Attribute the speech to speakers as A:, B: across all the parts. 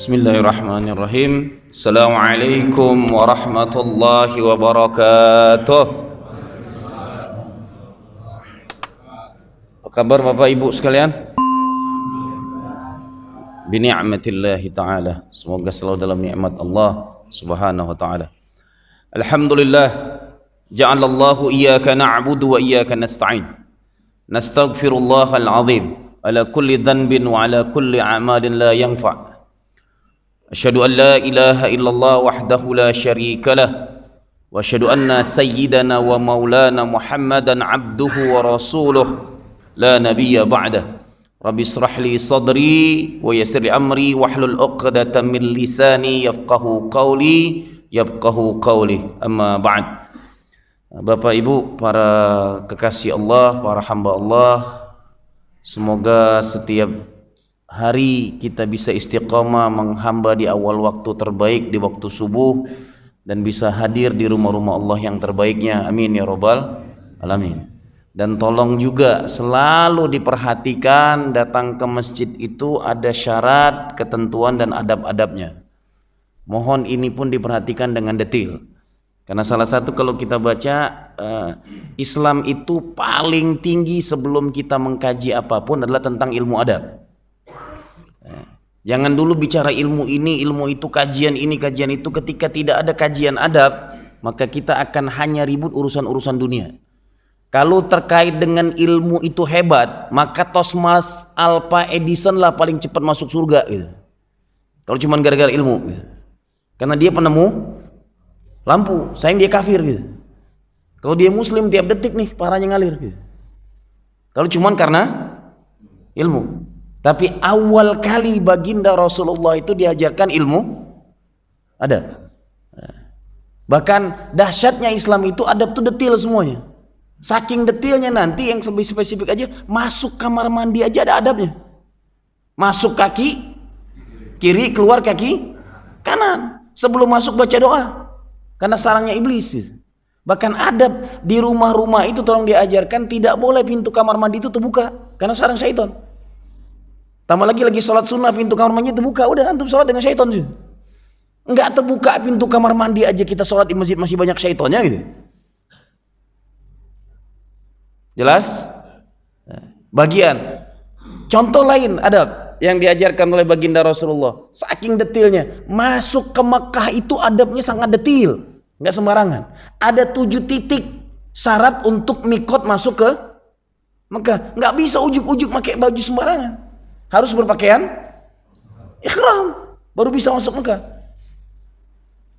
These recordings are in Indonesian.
A: Bismillahirrahmanirrahim. Assalamualaikum warahmatullahi wabarakatuh. Apa kabar Bapak Ibu sekalian? Bini'matillahi ta'ala. Semoga selalu dalam nikmat Allah subhanahu wa ta'ala. Alhamdulillah. Ja'alallahu iyyaka na'budu wa iyyaka nasta'in. Nastaghfirullahal azim ala kulli dhanbin wa ala kulli amalin la yanfa'. Asyhadu an la ilaha illallah wahdahu la syarika lah wa asyhadu anna sayyidana wa maulana Muhammadan abduhu wa rasuluh la nabiyya ba'dah. Rabbi israh li sadri wa yassir li amri wahlul 'uqdatam min lisani yafqahu qawli amma ba'd. Bapak Ibu, para kekasih Allah, para hamba Allah, semoga setiap hari kita bisa istiqamah menghamba di awal waktu terbaik, di waktu subuh, dan bisa hadir di rumah-rumah Allah yang terbaiknya. Amin ya rabbal alamin. Dan tolong juga selalu diperhatikan, datang ke masjid itu ada syarat, ketentuan dan adab-adabnya. Mohon ini pun diperhatikan dengan detail. Karena salah satu kalau kita baca Islam itu paling tinggi sebelum kita mengkaji apapun adalah tentang ilmu adab. Jangan dulu bicara ilmu ini, ilmu itu, kajian ini, kajian itu. Ketika tidak ada kajian adab, maka kita akan hanya ribut urusan-urusan dunia. Kalau terkait dengan ilmu itu hebat, maka Thomas Alva Edison lah paling cepat masuk surga gitu. Kalau cuma gara-gara ilmu gitu. Karena dia penemu lampu, sayang dia kafir gitu. Kalau dia muslim tiap detik nih parahnya ngalir gitu. Kalau cuma karena ilmu. Tapi awal kali baginda Rasulullah itu diajarkan ilmu adab. Bahkan dahsyatnya Islam itu adab itu detail semuanya. Saking detailnya nanti yang lebih spesifik aja, masuk kamar mandi aja ada adabnya. Masuk kaki kiri, keluar kaki kanan. Sebelum masuk baca doa. Karena sarangnya iblis. Bahkan adab di rumah-rumah itu tolong diajarkan, tidak boleh pintu kamar mandi itu terbuka karena sarang syaitan. Tambah lagi sholat sunnah pintu kamar mandi terbuka, udah antum sholat dengan syaitan sih. Enggak terbuka pintu kamar mandi aja kita sholat di masjid masih banyak syaitannya gitu. Jelas? Bagian contoh lain adab yang diajarkan oleh baginda Rasulullah, saking detailnya. Masuk ke Mekah itu adabnya sangat detail, nggak sembarangan. Ada 7 titik syarat untuk mikot masuk ke Mekah. Nggak bisa ujuk-ujuk pakai baju sembarangan. Harus berpakaian ihram baru bisa masuk Mekah.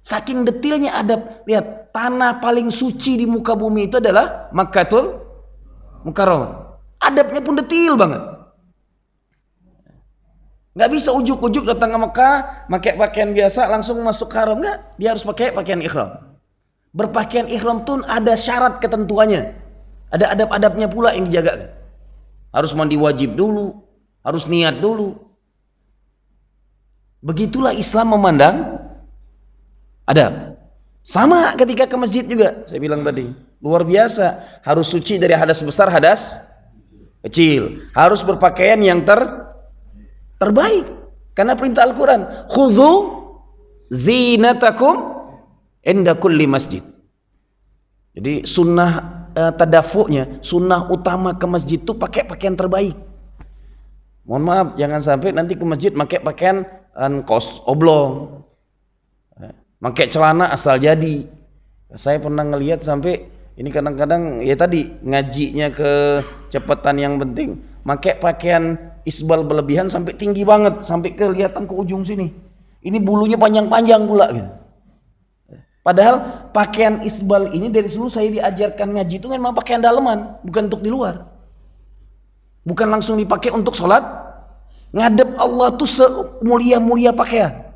A: Saking detailnya adab. Lihat, tanah paling suci di muka bumi itu adalah Makkahul Mukarramah. Adabnya pun detail banget. Nggak bisa ujuk-ujuk datang ke Mekah pakai pakaian biasa langsung masuk haram, nggak. Dia harus pakai pakaian ihram. Berpakaian ihram pun ada syarat ketentuannya. Ada adab-adabnya pula yang dijaga. Harus mandi wajib dulu, harus niat dulu. Begitulah Islam memandang adab. Sama ketika ke masjid juga, saya bilang tadi, luar biasa. Harus suci dari hadas besar, hadas kecil. Harus berpakaian yang terbaik. Karena perintah Al-Quran, khudhu zinatakum inda kulli masjid. Jadi sunnah tadafu'nya, sunnah utama ke masjid itu pakai pakaian terbaik. Mohon maaf, jangan sampai nanti ke masjid pakai pakaian kos oblong, pakai celana asal jadi. Saya pernah ngelihat sampai ini kadang-kadang ya tadi ngajinya kecepatan yang penting, pakai pakaian isbal berlebihan sampai tinggi banget, sampai kelihatan ke ujung sini. Ini bulunya panjang-panjang pula gitu. Padahal pakaian isbal ini dari dulu saya diajarkan ngaji itu memang pakaian daleman, bukan untuk di luar. Bukan langsung dipakai untuk sholat. Ngadep Allah tuh semulia-mulia pakaian.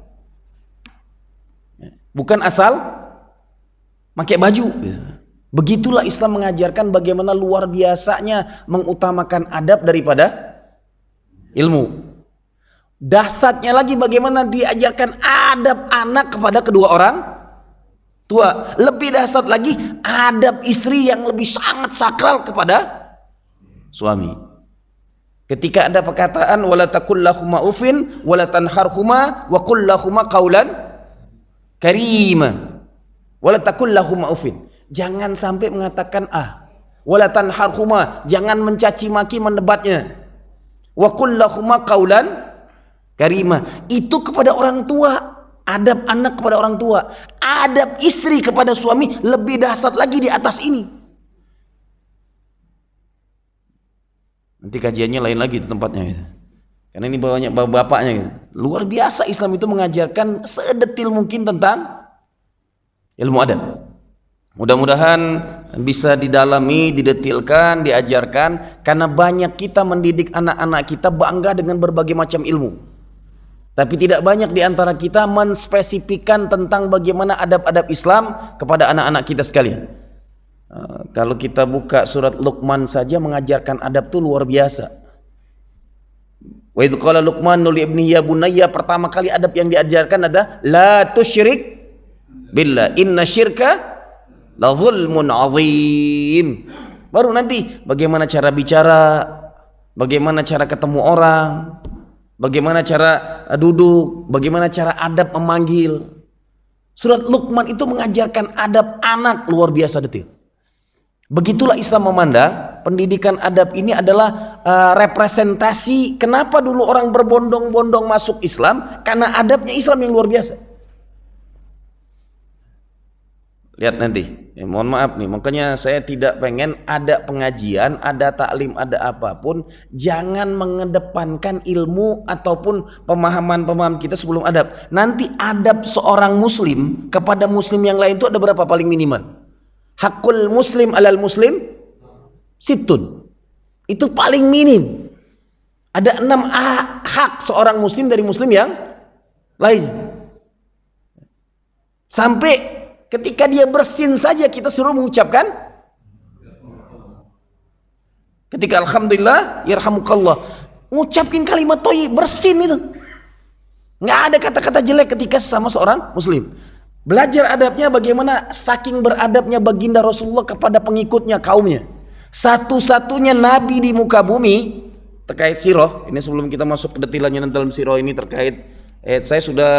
A: Bukan asal pakai baju. Begitulah Islam mengajarkan bagaimana luar biasanya mengutamakan adab daripada ilmu. Dahsyatnya lagi bagaimana diajarkan adab anak kepada kedua orang tua. Lebih dahsyat lagi adab istri yang lebih sangat sakral kepada suami. Ketika ada perkataan wala taqul lahuma ufin wala tanharhuma wa qul lahuma qaulan karima. Wala taqul lahuma ufin. Jangan sampai mengatakan wala tanharhuma, jangan mencaci maki mendebatnya. Wa qul lahuma qaulan karima. Itu kepada orang tua. Adab anak kepada orang tua, adab istri kepada suami lebih dahsyat lagi di atas ini. Nanti kajiannya lain lagi di tempatnya gitu. Karena ini banyak bapak-bapaknya gitu. Luar biasa Islam itu mengajarkan sedetil mungkin tentang ilmu adab. Mudah-mudahan bisa didalami, didetilkan, diajarkan, karena banyak kita mendidik anak-anak kita bangga dengan berbagai macam ilmu. Tapi tidak banyak di antara kita menspesifikkan tentang bagaimana adab-adab Islam kepada anak-anak kita sekalian. Kalau kita buka surat Luqman saja mengajarkan adab itu luar biasa. Wa idh qala Luqmanu li ibnihi ya bunayya, pertama kali adab yang diajarkan adalah la tusyrik billah inna syirka la zulmun azim. Baru nanti bagaimana cara bicara, bagaimana cara ketemu orang, bagaimana cara duduk, bagaimana cara adab memanggil. Surat Luqman itu mengajarkan adab anak luar biasa detil. Begitulah Islam memandang pendidikan adab ini adalah representasi kenapa dulu orang berbondong-bondong masuk Islam, karena adabnya Islam yang luar biasa. Lihat nanti, mohon maaf nih, makanya saya tidak pengen ada pengajian, ada taklim, ada apapun, jangan mengedepankan ilmu ataupun pemahaman kita sebelum adab. Nanti adab seorang muslim kepada muslim yang lain itu ada berapa paling minimal? Hakul muslim alal muslim situn. Itu paling minim. Ada 6 hak seorang muslim dari muslim yang lain. Sampai ketika dia bersin saja kita suruh mengucapkan, ketika alhamdulillah yarhamukallah, ngucapin kalimat thayyib, bersin itu. Nggak ada kata-kata jelek ketika sama seorang muslim. Belajar adabnya bagaimana saking beradabnya baginda Rasulullah kepada pengikutnya, kaumnya. Satu-satunya nabi di muka bumi terkait sirah. Ini sebelum kita masuk ke detilannya dalam sirah ini terkait saya sudah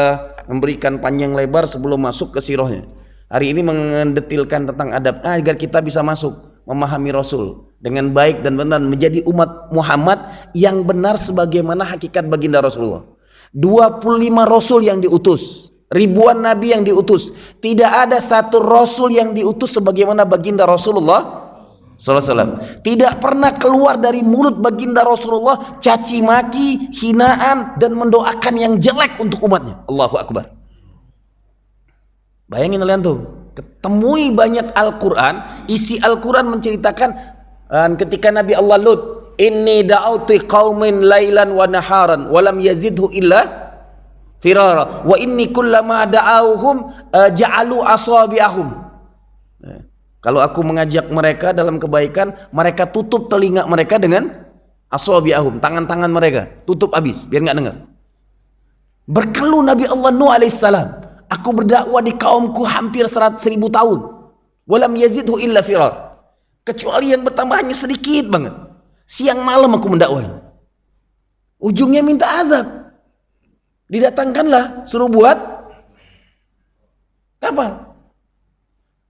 A: memberikan panjang lebar sebelum masuk ke sirahnya. Hari ini mendetilkan tentang adab agar kita bisa masuk memahami Rasul dengan baik dan benar, menjadi umat Muhammad yang benar sebagaimana hakikat baginda Rasulullah. 25 Rasul yang diutus, ribuan Nabi yang diutus, tidak ada satu Rasul yang diutus sebagaimana baginda Rasulullah SAW. Tidak pernah keluar dari mulut baginda Rasulullah caci maki, hinaan, dan mendoakan yang jelek untuk umatnya. Allahu Akbar. Bayangin kalian tuh, ketemui banyak Al-Quran, isi Al-Quran menceritakan ketika Nabi Allah Lut, inni da'auti qaumin lailan wa naharan walam yazidhu illa firara wa inni kullama da'auhum ja'alu asabi'ahum. Kalau aku mengajak mereka dalam kebaikan, mereka tutup telinga mereka dengan asabi'ahum, tangan-tangan mereka tutup habis biar nggak dengar. Berkeluh Nabi Allah Nuh alaihissalam, aku berdakwah di kaumku hampir 1000 tahun. Walam yazidhu illa firar. Kecuali yang bertambah hanya sedikit banget. Siang malam aku mendakwahi. Ujungnya minta azab. Didatangkanlah, suruh buat kapal.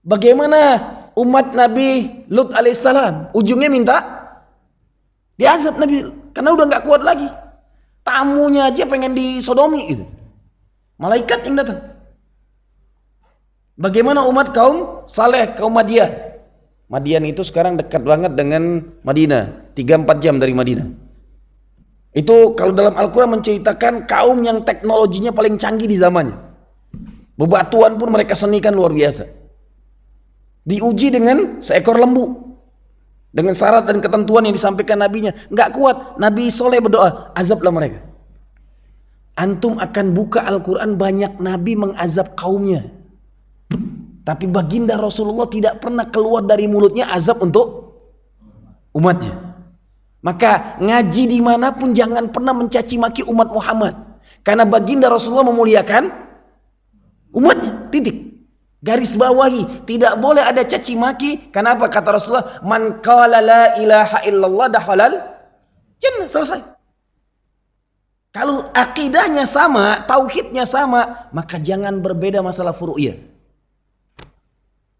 A: Bagaimana umat Nabi Lut alaihissalam? Ujungnya minta diazab Nabi, karena udah nggak kuat lagi. Tamunya aja pengen disodomi gitu. Malaikat yang datang. Bagaimana umat kaum Saleh, kaum Madian? Madian itu sekarang dekat banget dengan Madinah, 3-4 jam dari Madinah. Itu kalau dalam Al-Quran menceritakan kaum yang teknologinya paling canggih di zamannya. Bebatuan pun mereka senikan luar biasa. Diuji dengan seekor lembu. Dengan syarat dan ketentuan yang disampaikan nabinya. Nggak kuat, Nabi Soleh berdoa, azablah mereka. Antum akan buka Al-Quran, banyak nabi mengazab kaumnya. Tapi baginda Rasulullah tidak pernah keluar dari mulutnya azab untuk umatnya. Maka ngaji dimanapun jangan pernah mencaci maki umat Muhammad, karena baginda Rasulullah memuliakan umatnya, titik. Garis bawahi, tidak boleh ada caci maki. Kenapa? Kata Rasulullah, man qala la ilaha illallah dakhalal Jannah, selesai. Kalau akidahnya sama, tauhidnya sama, maka jangan berbeda masalah furu'iyah.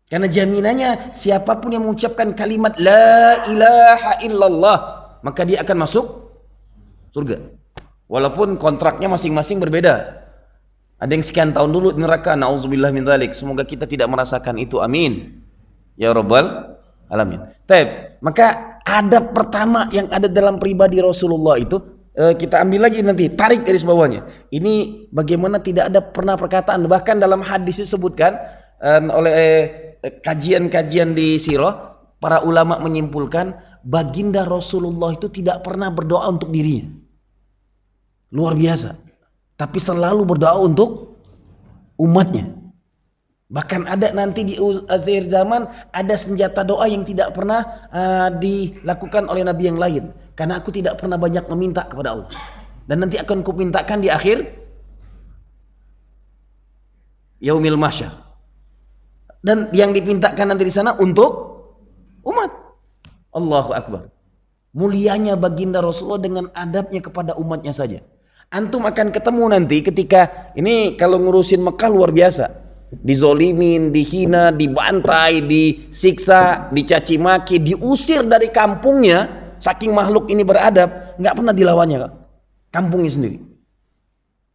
A: Karena jaminannya siapapun yang mengucapkan kalimat la ilaha illallah, maka dia akan masuk surga. Walaupun kontraknya masing-masing berbeda. Ada yang sekian tahun dulu di neraka, na'udzubillah min dzalik. Semoga kita tidak merasakan itu, amin ya rabbal alamin. Maka adab pertama yang ada dalam pribadi Rasulullah itu, kita ambil lagi nanti, tarik garis bawahnya. Ini bagaimana tidak ada pernah perkataan, bahkan dalam hadis disebutkan oleh kajian-kajian di sirah, para ulama menyimpulkan baginda Rasulullah itu tidak pernah berdoa untuk dirinya. Luar biasa. Tapi selalu berdoa untuk umatnya. Bahkan ada nanti di akhir zaman ada senjata doa yang tidak pernah dilakukan oleh nabi yang lain. Karena aku tidak pernah banyak meminta kepada Allah. Dan nanti akan kumintakan di akhir yaumil mahsyar. Dan yang dipintakan nanti di sana untuk umat. Allahu Akbar. Mulianya baginda Rasulullah dengan adabnya kepada umatnya saja. Antum akan ketemu nanti ketika ini kalau ngurusin Mekah luar biasa. Dizolimin, dihina, dibantai, disiksa, dicaci maki, diusir dari kampungnya. Saking makhluk ini beradab, nggak pernah dilawannya, kampungnya sendiri.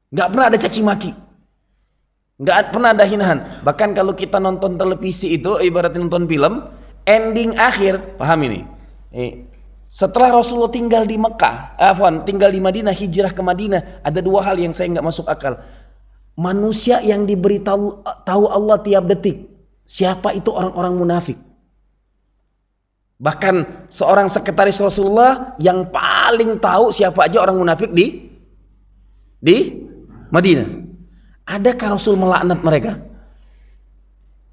A: Nggak pernah ada caci maki, nggak pernah ada hinaan. Bahkan kalau kita nonton televisi itu ibaratnya nonton film, ending akhir, paham ini? Setelah Rasulullah tinggal di Mekah, tinggal di Madinah, hijrah ke Madinah, ada dua hal yang saya nggak masuk akal. Manusia yang diberitahu Allah tiap detik, siapa itu orang-orang munafik. Bahkan seorang sekretaris Rasulullah yang paling tahu siapa aja orang munafik di Madinah. Adakah Rasul melaknat mereka?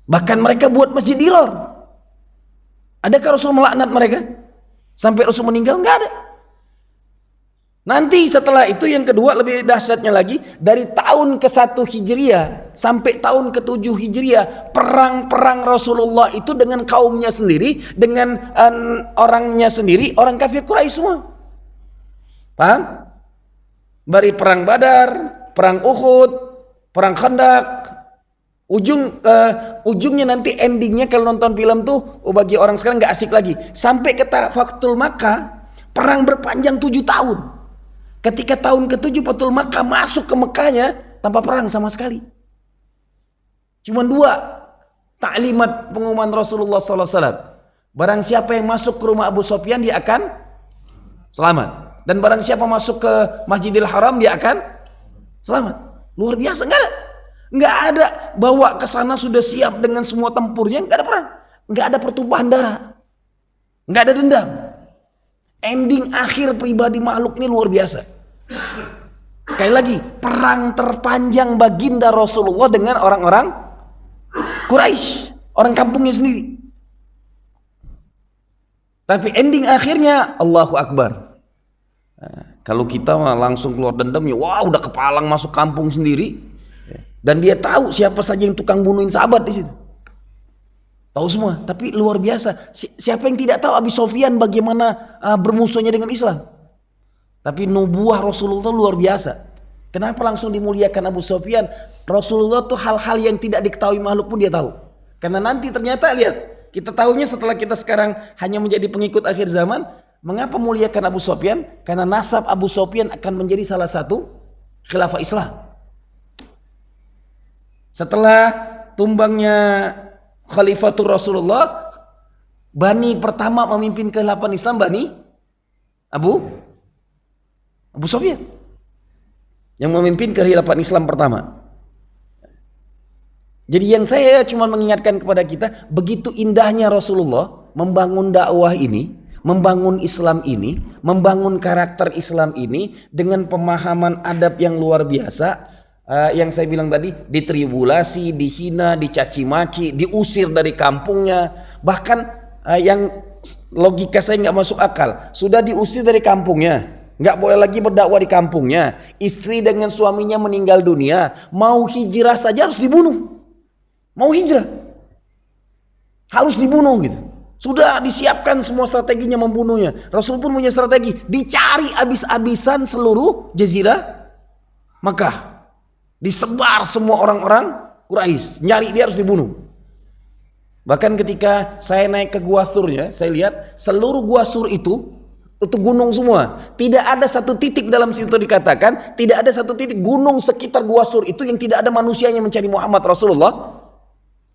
A: Bahkan mereka buat masjid Dirar. Adakah Rasul melaknat mereka? Sampai Rasul meninggal? Enggak ada. Nanti setelah itu yang kedua lebih dahsyatnya lagi, dari tahun ke-1 Hijriah sampai tahun ke-7 Hijriah, perang-perang Rasulullah itu dengan kaumnya sendiri, dengan orangnya sendiri, orang kafir Quraisy semua. Paham? Dari perang Badar, perang Uhud, perang Khandaq, ujungnya nanti endingnya kalau nonton film tuh bagi orang sekarang nggak asik lagi. Sampai ke Fathul Makkah, perang berpanjang 7 tahun. Ketika tahun ke-7 Fathul Makkah masuk ke Mekahnya tanpa perang sama sekali. Cuma 2 taklimat pengumuman Rasulullah SAW. Barang siapa yang masuk ke rumah Abu Sufyan dia akan selamat. Dan barang siapa masuk ke Masjidil Haram dia akan selamat. Luar biasa, nggak ada bawa ke sana sudah siap dengan semua tempurnya, nggak ada perang, nggak ada pertumpahan darah, nggak ada dendam. Ending akhir pribadi makhluk ini luar biasa. Sekali lagi, perang terpanjang baginda Rasulullah dengan orang-orang Quraisy, orang kampungnya sendiri. Tapi ending akhirnya Allahu Akbar. Kalau kita langsung keluar dendamnya, wah udah kepalang masuk kampung sendiri. Dan dia tahu siapa saja yang tukang bunuhin sahabat di situ. Tahu semua, tapi luar biasa. Siapa yang tidak tahu Abi Sufyan bagaimana bermusuhnya dengan Islam? Tapi nubuah Rasulullah luar biasa. Kenapa langsung dimuliakan Abu Sufyan? Rasulullah tuh hal-hal yang tidak diketahui makhluk pun dia tahu. Karena nanti ternyata lihat, kita tahunya setelah kita sekarang hanya menjadi pengikut akhir zaman. Mengapa muliakan Abu Sufyan? Karena nasab Abu Sufyan akan menjadi salah satu khilafah Islam. Setelah tumbangnya Khalifatul Rasulullah, Bani pertama memimpin kekhilafan Islam Bani Abu Sufyan yang memimpin kekhilafan Islam pertama. Jadi yang saya cuma mengingatkan kepada kita, begitu indahnya Rasulullah membangun dakwah ini, membangun Islam ini, membangun karakter Islam ini dengan pemahaman adab yang luar biasa. Yang saya bilang tadi, ditribulasi, dihina, dicaci maki, diusir dari kampungnya. Bahkan yang logika saya nggak masuk akal, sudah diusir dari kampungnya, nggak boleh lagi berdakwah di kampungnya. Istri dengan suaminya meninggal dunia, mau hijrah saja harus dibunuh. Mau hijrah harus dibunuh gitu. Sudah disiapkan semua strateginya membunuhnya. Rasul pun punya strategi, dicari habis-habisan seluruh jazirah Makkah. Disebar semua orang-orang Quraisy, nyari dia harus dibunuh. Bahkan ketika saya naik ke Gua Thurnya, saya lihat seluruh Gua Thur itu gunung semua. Tidak ada satu titik dalam situ dikatakan, tidak ada satu titik gunung sekitar Gua Thur itu yang tidak ada manusianya mencari Muhammad Rasulullah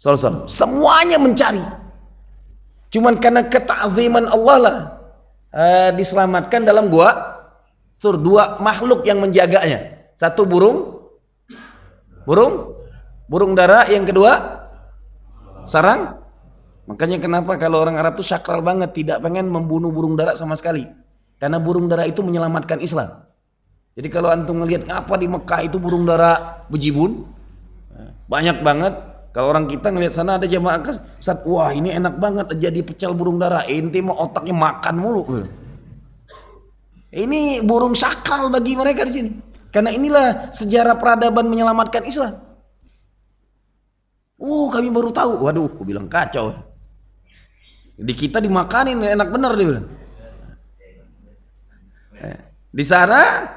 A: SAW. Semuanya mencari. Cuman karena keta'ziman Allah lah diselamatkan dalam Gua Thur. Dua makhluk yang menjaganya. Satu burung dara, yang kedua sarang. Makanya kenapa kalau orang Arab tuh sakral banget, tidak pengen membunuh burung dara sama sekali. Karena burung dara itu menyelamatkan Islam. Jadi kalau antum ngelihat apa di Mekah itu burung dara bejibun, banyak banget. Kalau orang kita ngelihat sana ada jamaah Ustaz, wah ini enak banget jadi pecel burung dara. Inti mau otaknya makan mulu. Ini burung sakral bagi mereka di sini. Karena inilah sejarah peradaban menyelamatkan Islam. Kami baru tahu. Waduh, aku bilang kacau. Di kita dimakanin enak bener dia bilang. Di sana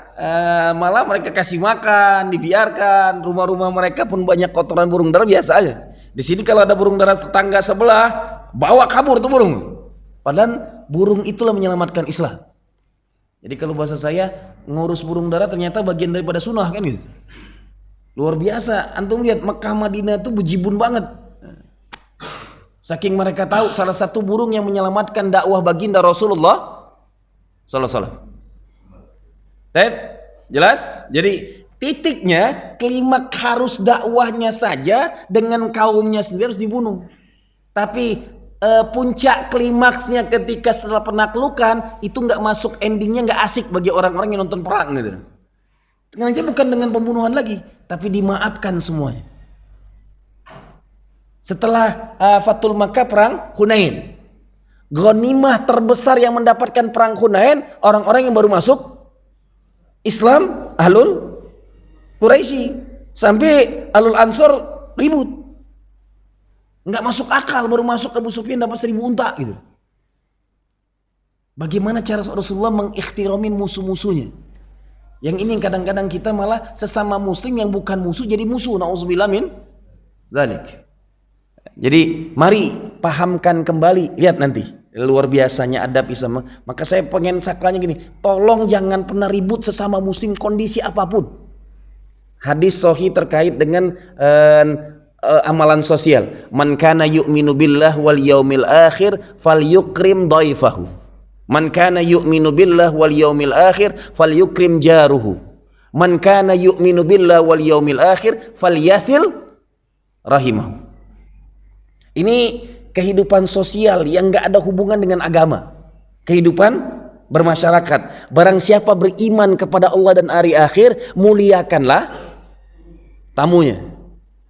A: malah mereka kasih makan, dibiarkan. Rumah-rumah mereka pun banyak kotoran burung dara biasa aja. Di sini kalau ada burung dara tetangga sebelah, bawa kabur tuh burung. Padahal burung itulah menyelamatkan Islam. Jadi kalau bahasa saya, ngurus burung dara ternyata bagian daripada sunnah kan gitu. Luar biasa. Antum lihat Mekah Madinah itu bejibun banget. Saking mereka tahu salah satu burung yang menyelamatkan dakwah baginda Rasulullah sallallahu alaihi wasallam. Jelas? Jadi titiknya klimaks harus dakwahnya saja dengan kaumnya sendiri harus dibunuh. Tapi puncak klimaksnya ketika setelah penaklukan itu nggak masuk, endingnya nggak asik bagi orang-orang yang nonton perang gitu. Ternyata bukan dengan pembunuhan lagi, tapi dimaafkan semuanya. Setelah Fathul Makkah, perang Hunain, ghanimah terbesar yang mendapatkan perang Hunain orang-orang yang baru masuk Islam, Ahlul Quraisy. Sampai Ahlul Ansor ribut, nggak masuk akal, baru masuk Abu Sufyan dapat 1000 unta gitu. Bagaimana cara Rasulullah mengikhtiromin musuh-musuhnya? Yang ini kadang-kadang kita malah sesama muslim yang bukan musuh jadi musuh. Nauzubillah min dzalik. Jadi mari pahamkan kembali. Lihat nanti luar biasanya adab Islam. Maka saya pengen sakralnya gini, tolong jangan pernah ribut sesama muslim kondisi apapun. Hadis sahih terkait dengan amalan sosial. Man kana yu'minu billah wal yaumil akhir falyukrim dhaifahu. Man kana yu'minu billah wal yaumil akhir falyukrim jaruhu. Man kana yu'minu billah wal yaumil akhir falyasil rahimahu. Ini kehidupan sosial yang nggak ada hubungan dengan agama. Kehidupan bermasyarakat. Barang siapa beriman kepada Allah dan hari akhir, muliakanlah tamunya.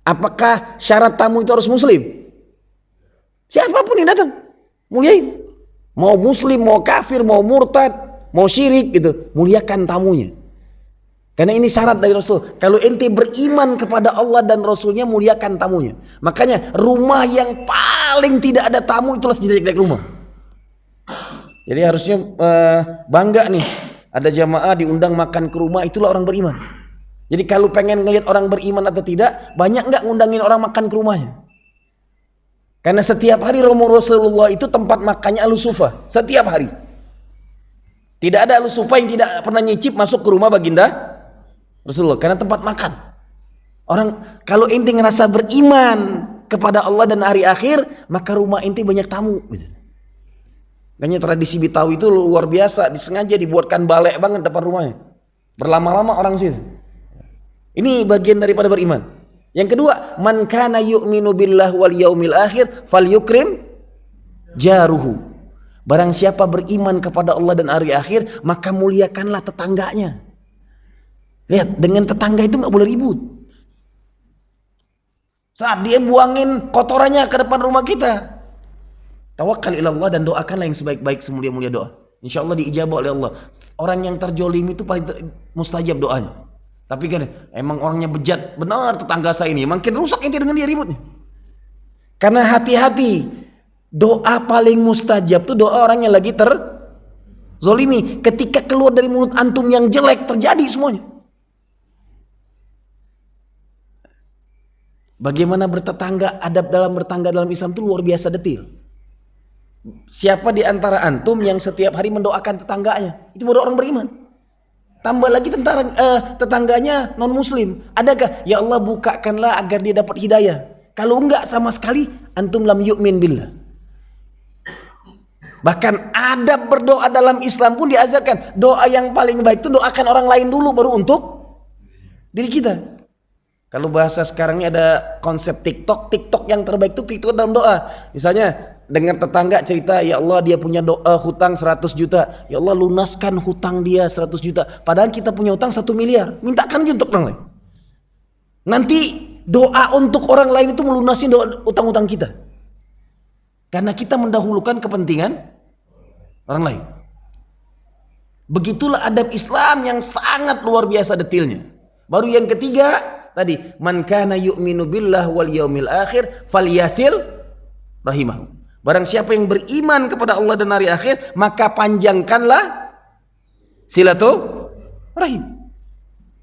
A: Apakah syarat tamu itu harus muslim? Siapapun yang datang, muliain. Mau muslim, mau kafir, mau murtad, mau syirik gitu, muliakan tamunya. Karena ini syarat dari Rasul. Kalau ente beriman kepada Allah dan Rasulnya, muliakan tamunya. Makanya rumah yang paling tidak ada tamu itulah sejelek-jelek rumah. Jadi harusnya bangga nih. Ada jamaah diundang makan ke rumah, itulah orang beriman. Jadi kalau pengen ngelihat orang beriman atau tidak, banyak nggak ngundangin orang makan ke rumahnya. Karena setiap hari Rasulullah itu tempat makannya Al-Sufa. Setiap hari. Tidak ada Al-Sufa yang tidak pernah nyicip masuk ke rumah baginda Rasulullah, karena tempat makan. Orang kalau inti ngerasa beriman kepada Allah dan hari akhir, maka rumah inti banyak tamu gitu. Makanya tradisi Betawi itu luar biasa, disengaja dibuatkan balek banget depan rumahnya. Berlama-lama orang situ. Ini bagian daripada beriman. Yang kedua, man kana yu'minu billah wal yaumil akhir falyukrim jaruhu. Barang siapa beriman kepada Allah dan hari akhir, maka muliakanlah tetangganya. Lihat, dengan tetangga itu nggak boleh ribut. Saat dia buangin kotorannya ke depan rumah kita, tawakkal ilallah dan doakanlah yang sebaik-baik, semulia-mulia doa. Insya Allah diijabah oleh Allah. Orang yang terjolim itu paling mustajab doanya. Tapi kan emang orangnya bejat, benar tetangga saya ini, makin rusak inti dengan dia ributnya. Karena hati-hati, Doa paling mustajab tuh doa orang yang lagi terzolimi. Ketika keluar dari mulut antum yang jelek, terjadi semuanya. Bagaimana bertetangga, adab dalam bertangga dalam Islam itu luar biasa detil. Siapa di antara antum yang setiap hari mendoakan tetangganya? Itu baru orang beriman. Tambah lagi tetangganya non muslim. Adakah? Ya Allah bukakanlah agar dia dapat hidayah. Kalau enggak sama sekali, antum lam yu'min billah. Bahkan adab berdoa dalam Islam pun diajarkan. Doa yang paling baik itu doakan orang lain dulu baru untuk diri kita. Kalau bahasa sekarang ini ada konsep TikTok yang terbaik itu TikTok dalam doa. Misalnya dengar tetangga cerita, ya Allah dia punya hutang 100 juta. Ya Allah lunaskan hutang dia 100 juta. Padahal kita punya hutang 1 miliar. Mintakan untuk orang lain. Nanti doa untuk orang lain itu melunasi utang-utang kita. Karena kita mendahulukan kepentingan orang lain. Begitulah adab Islam yang sangat luar biasa detilnya. Baru yang ketiga tadi, man kana yu'minu billah wal yaumil akhir falyasil rahimahu. Barang siapa yang beriman kepada Allah dan hari akhir, maka panjangkanlah silaturahim.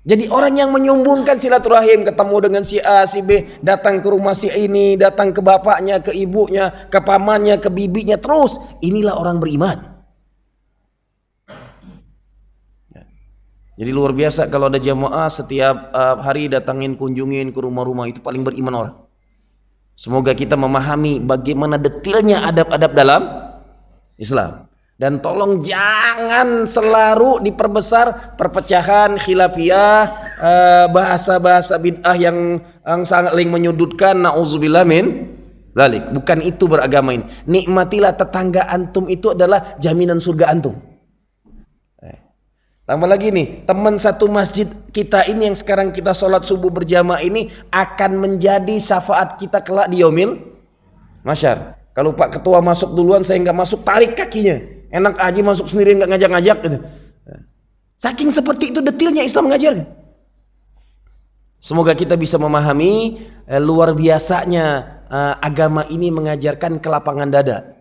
A: Jadi orang yang menyumbungkan silaturahim, ketemu dengan si A, si B, datang ke rumah si ini, datang ke bapaknya, ke ibunya, ke pamannya, ke bibinya, terus inilah orang beriman. Jadi luar biasa kalau ada jamaah setiap hari datangin, kunjungin ke rumah-rumah, itu paling beriman orang. Semoga kita memahami bagaimana detilnya adab-adab dalam Islam. Dan tolong jangan selalu diperbesar perpecahan, khilafiyah, bahasa-bahasa bid'ah yang sangat menyudutkan. Nauzubillah min dzalik. Bukan itu beragama ini. Nikmatilah tetangga antum, itu adalah jaminan surga antum. Tambah lagi nih, teman satu masjid kita ini yang sekarang kita sholat subuh berjamaah ini akan menjadi syafaat kita kelak di yaumil mahsyar. Kalau Pak Ketua masuk duluan, saya nggak masuk, tarik kakinya. Enak aja masuk sendirian nggak ngajak-ngajak gitu. Saking seperti itu detilnya Islam mengajarkan. Semoga kita bisa memahami luar biasanya agama ini mengajarkan kelapangan dada.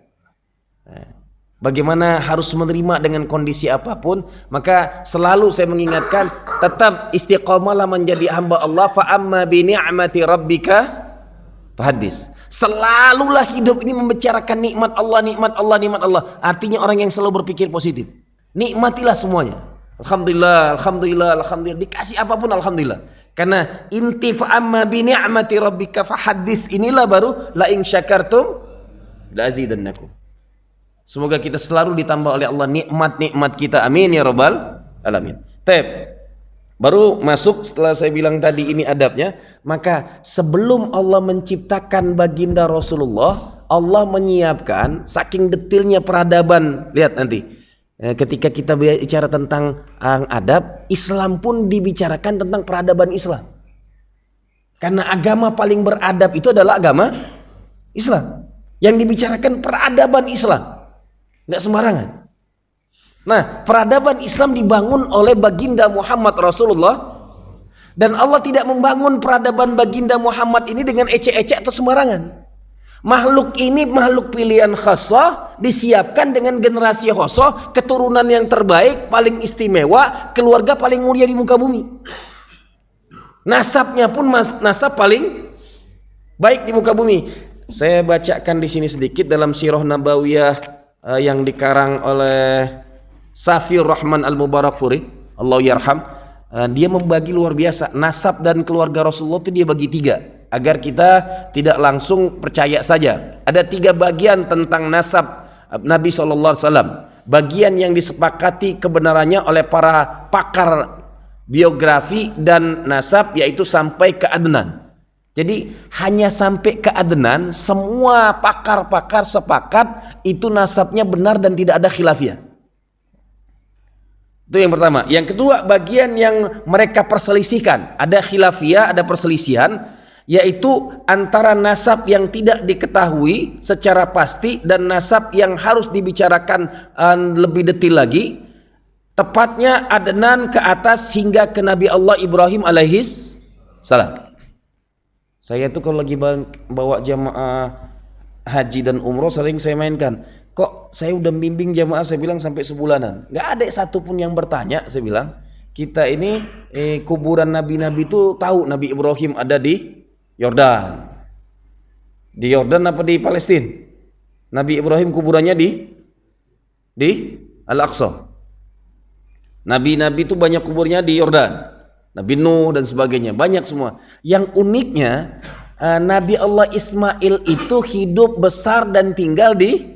A: Bagaimana harus menerima dengan kondisi apapun. Maka selalu saya mengingatkan, tetap istiqamalah menjadi hamba Allah. Fa amma bi ni'mati rabbika fahadis. Selalulah hidup ini membicarakan nikmat Allah, nikmat Allah, nikmat Allah. Artinya orang yang selalu berpikir positif. Nikmatilah semuanya. Alhamdulillah, alhamdulillah, alhamdulillah. Dikasih apapun alhamdulillah. Karena inti fa amma bi ni'mati rabbika fahadis, inilah baru la in syakartum la azidannakum. Semoga kita selalu ditambah oleh Allah nikmat-nikmat kita. Amin ya rabbal alamin. Baru masuk setelah saya bilang tadi ini adabnya. Maka sebelum Allah menciptakan baginda Rasulullah, Allah menyiapkan saking detilnya peradaban. Lihat nanti ketika kita bicara tentang adab, Islam pun dibicarakan tentang peradaban Islam. Karena agama paling beradab itu adalah agama Islam. Yang dibicarakan peradaban Islam, nggak sembarangan. Nah, peradaban Islam dibangun oleh baginda Muhammad Rasulullah. Dan Allah tidak membangun peradaban baginda Muhammad ini dengan ecek-ecek atau sembarangan. Makhluk ini makhluk pilihan khassah, disiapkan dengan generasi khassah, keturunan yang terbaik, paling istimewa, keluarga paling mulia di muka bumi. Nasabnya pun nasab paling baik di muka bumi. Saya bacakan di sini sedikit dalam Sirah Nabawiyah yang dikarang oleh Safiur Rahman Al-Mubarakfuri, Allah yarham. Dia membagi luar biasa nasab dan keluarga Rasulullah itu dia bagi 3 agar kita tidak langsung percaya saja. Ada 3 bagian tentang nasab Nabi SAW. Bagian yang disepakati kebenarannya oleh para pakar biografi dan nasab, yaitu sampai ke Adnan. Jadi hanya sampai ke Adnan, semua pakar-pakar sepakat itu nasabnya benar dan tidak ada khilafiyah. Itu yang pertama. Yang kedua, bagian yang mereka perselisihkan, ada khilafiyah, ada perselisihan, yaitu antara nasab yang tidak diketahui secara pasti dan nasab yang harus dibicarakan lebih detail lagi. Tepatnya Adnan ke atas hingga ke Nabi Allah Ibrahim alaihis salam. Saya tuh kalau lagi bawa jamaah haji dan umroh sering saya mainkan. Kok saya udah bimbing jamaah, saya bilang sampai sebulanan, nggak ada satupun yang bertanya. Saya bilang kita ini kuburan nabi-nabi itu tahu Nabi Ibrahim ada di Yordan. Di Yordan apa di Palestina? Nabi Ibrahim kuburannya di Al-Aqsa. Nabi-nabi itu banyak kuburnya di Yordan. Nabi Nuh dan sebagainya, banyak semua. Yang uniknya Nabi Allah Ismail itu hidup besar dan tinggal di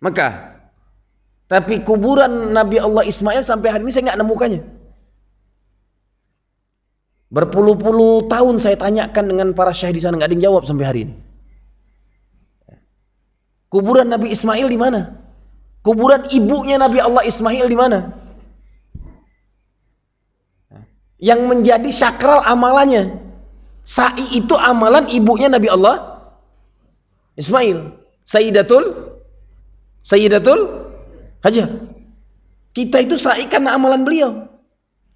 A: Mekah. Tapi kuburan Nabi Allah Ismail sampai hari ini saya nggak nemukannya. Berpuluh-puluh tahun saya tanyakan dengan para syekh di sana, nggak ada yang jawab sampai hari ini. Kuburan Nabi Ismail di mana? Kuburan ibunya Nabi Allah Ismail di mana? Yang menjadi sakral amalannya. Sa'i itu amalan ibunya Nabi Allah Ismail, Sayyidatul Hajar. Kita itu sa'i karena amalan beliau.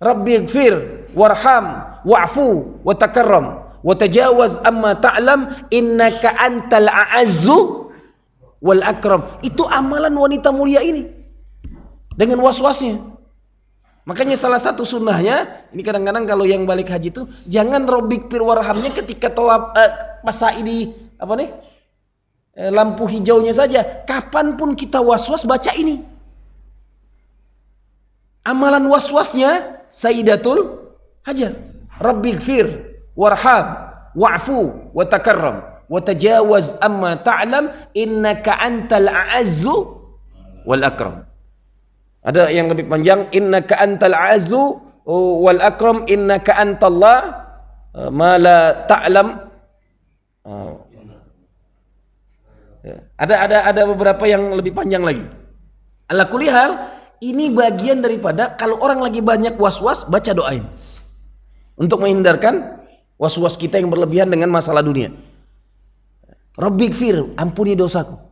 A: Rabbighfir warham wa'fu wa takarram wa tajawaz amma ta'lam innaka antal a'azzu wal akram. Itu amalan wanita mulia ini dengan was-wasnya. Makanya salah satu sunnahnya, ini kadang-kadang kalau yang balik haji itu jangan Rabbighfir warhamnya ketika tawaf pas sa'i di lampu hijaunya saja. Kapanpun kita was-was baca ini. Amalan was-wasnya Sayyidatul Hajar. Rabbighfir warham wa'fu wa takarram wa tajawaz amma ta'lam innaka antal a'azzu wal akram. Ada yang lebih panjang, innaka antal a'azzu wal akram innaka antallah ma la ta'lam. Ada beberapa yang lebih panjang lagi. Ala kulli hal, ini bagian daripada kalau orang lagi banyak was-was, baca doain untuk menghindarkan was-was kita yang berlebihan dengan masalah dunia. Rabbighfir, ampuni dosaku.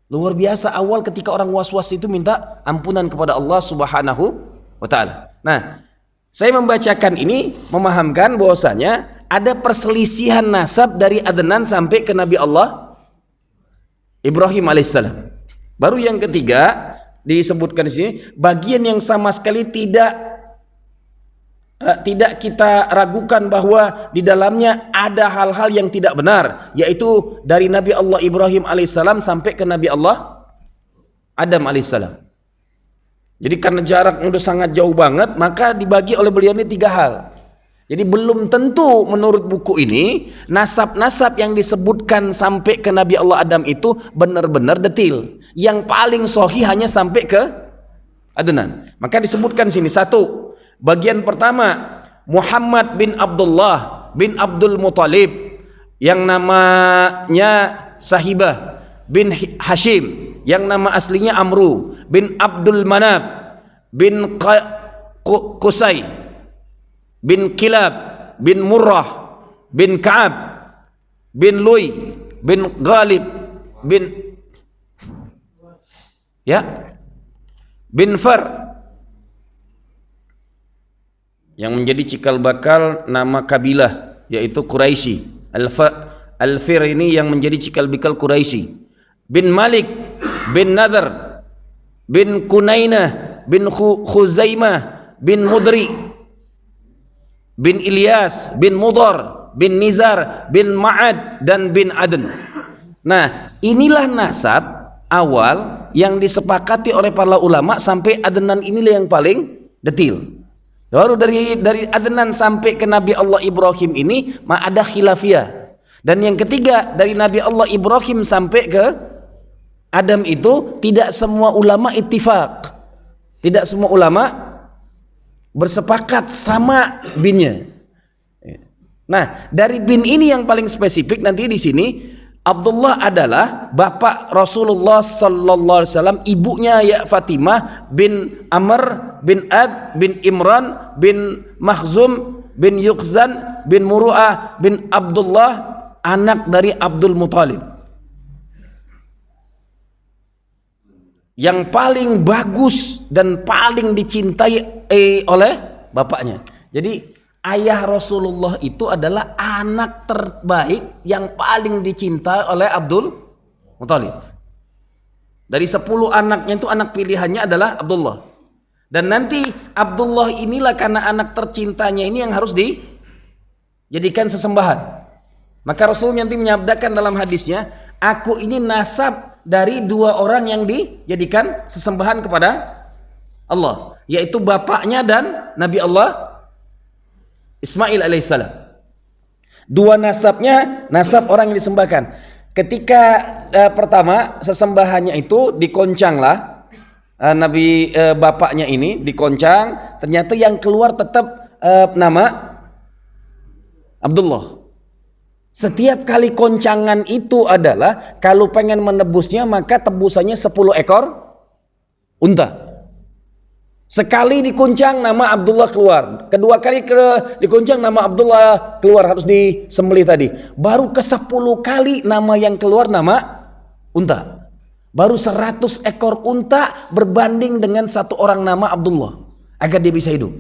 A: Luar biasa awal ketika orang was-was itu minta ampunan kepada Allah Subhanahu wa taala. Nah, saya membacakan ini memahamkan bahwasanya ada perselisihan nasab dari Adnan sampai ke Nabi Allah Ibrahim alaihissalam. Baru yang ketiga disebutkan di sini, bagian yang sama sekali tidak kita ragukan bahwa di dalamnya ada hal-hal yang tidak benar, yaitu dari Nabi Allah Ibrahim alaihissalam sampai ke Nabi Allah Adam alaihissalam. Jadi karena jarak udah sangat jauh banget, maka dibagi oleh beliau ini 3 hal. Jadi belum tentu menurut buku ini nasab-nasab yang disebutkan sampai ke Nabi Allah Adam itu benar-benar detil. Yang paling sahih hanya sampai ke Adnan. Maka disebutkan sini, 1, bagian pertama Muhammad bin Abdullah bin Abdul Muthalib yang namanya Sahibah bin Hashim, yang nama aslinya Amru bin Abdul Manab bin Qusay bin Kilab bin Murrah bin Ka'ab bin Luy bin Ghalib bin Far, yang menjadi cikal bakal nama kabilah yaitu Quraisy. Al-Fir ini yang menjadi cikal bakal Quraisy. Bin Malik bin Nadhr bin Kunainah bin Khuzaimah bin Mudri bin Ilyas bin Mudar bin Nizar bin Ma'ad dan bin Adn. Nah, inilah nasab awal yang disepakati oleh para ulama sampai Adnan, inilah yang paling detil. Baru dari Adnan sampai ke Nabi Allah Ibrahim ini ada khilafiyah. Dan yang ketiga, dari Nabi Allah Ibrahim sampai ke Adam itu tidak semua ulama ittifaq. Tidak semua ulama bersepakat sama binnya. Nah, dari bin ini yang paling spesifik nanti di sini, Abdullah adalah bapak Rasulullah sallallahu alaihi wasallam, ibunya ya Fatimah bin Amr bin Ad bin Imran bin Makhzum bin Yuqzan bin Muru'ah bin Abdullah, anak dari Abdul Muthalib. Yang paling bagus dan paling dicintai oleh bapaknya. Jadi ayah Rasulullah itu adalah anak terbaik yang paling dicintai oleh Abdul Muthalib. Dari 10 anaknya itu anak pilihannya adalah Abdullah. Dan nanti Abdullah inilah karena anak tercintanya ini yang harus dijadikan sesembahan. Maka Rasul nanti menyabdakan dalam hadisnya, aku ini nasab dari 2 orang yang dijadikan sesembahan kepada Allah, yaitu bapaknya dan Nabi Allah Ismail alaihissalam. 2 nasabnya, nasab orang yang disembahkan. Ketika pertama sesembahannya itu dikoncanglah Nabi bapaknya ini dikoncang, ternyata yang keluar tetap nama Abdullah. Setiap kali koncangan itu adalah kalau pengen menebusnya maka tebusannya 10 ekor unta. Sekali dikuncang nama Abdullah keluar, kedua kali dikuncang nama Abdullah keluar, harus disembelih tadi. Baru ke 10 kali nama yang keluar nama unta. Baru 100 ekor unta berbanding dengan 1 orang nama Abdullah agar dia bisa hidup.